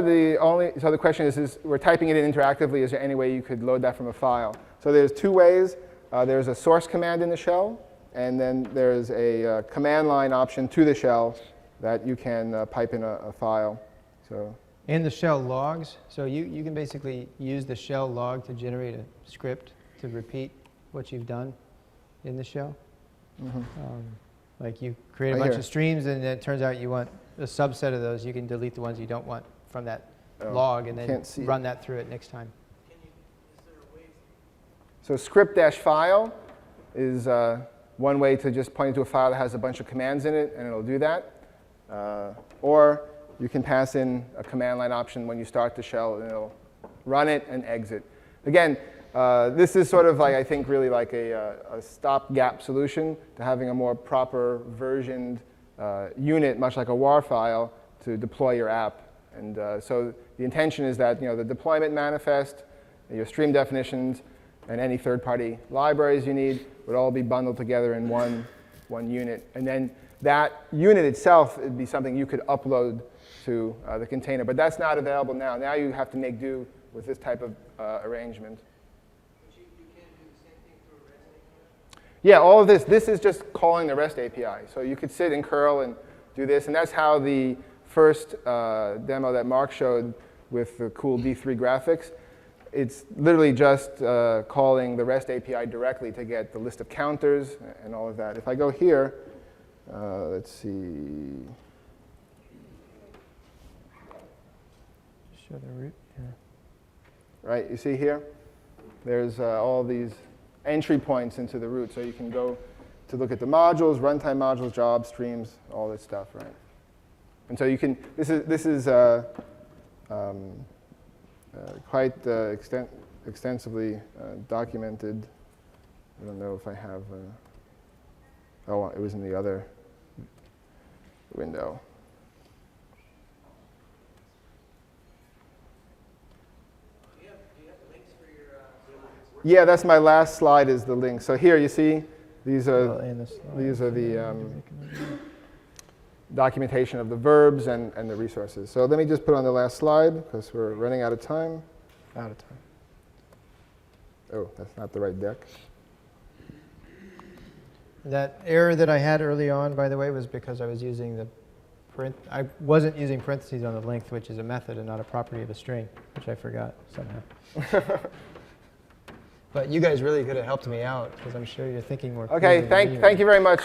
so the question is we're typing it in interactively. Is there any way you could load that from a file? So there's two ways. There's a source command in the shell, and then there's a command line option to the shell that you can pipe in a file. So. And the shell logs. So you can basically use the shell log to generate a script to repeat what you've done in the shell. Mm-hmm. Like you create a bunch of streams, and it turns out you want a subset of those. You can delete the ones you don't want from that log, and then run that through it next time. Is there a way? So script-file is one way to just point to a file that has a bunch of commands in it, and it'll do that. Or you can pass in a command line option when you start the shell, and it'll run it and exit. Again, this is sort of like, I think, really like a stopgap solution to having a more proper versioned unit, much like a WAR file, to deploy your app. And so the intention is that the deployment manifest, your stream definitions, and any third-party libraries you need would all be bundled together in one unit. And then that unit itself would be something you could upload to the container. But that's not available now. Now you have to make do with this type of arrangement. But you can't do the same thing through a REST API? Yeah, all of this is just calling the REST API. So you could sit in curl and do this. And that's how the first demo that Mark showed with the cool D3 graphics, it's literally just calling the REST API directly to get the list of counters and all of that. If I go here, let's see. Show the root. Yeah. Right, you see here? There's all these entry points into the root. So you can go to look at the modules, runtime modules, jobs, streams, all this stuff, right? And so you can, this is quite extensively documented. I don't know if I have, oh, it was in the other window. Do you have links for your slides? Yeah, that's my last slide is the link. So here you see, these are the documentation of the verbs and the resources. So let me just put on the last slide because we're running out of time. Oh, that's not the right deck. That error that I had early on, by the way, was because I was using I wasn't using parentheses on the length, which is a method and not a property of a string, which I forgot somehow. But you guys really could have helped me out because I'm sure you're thinking more. Okay, thank you very much.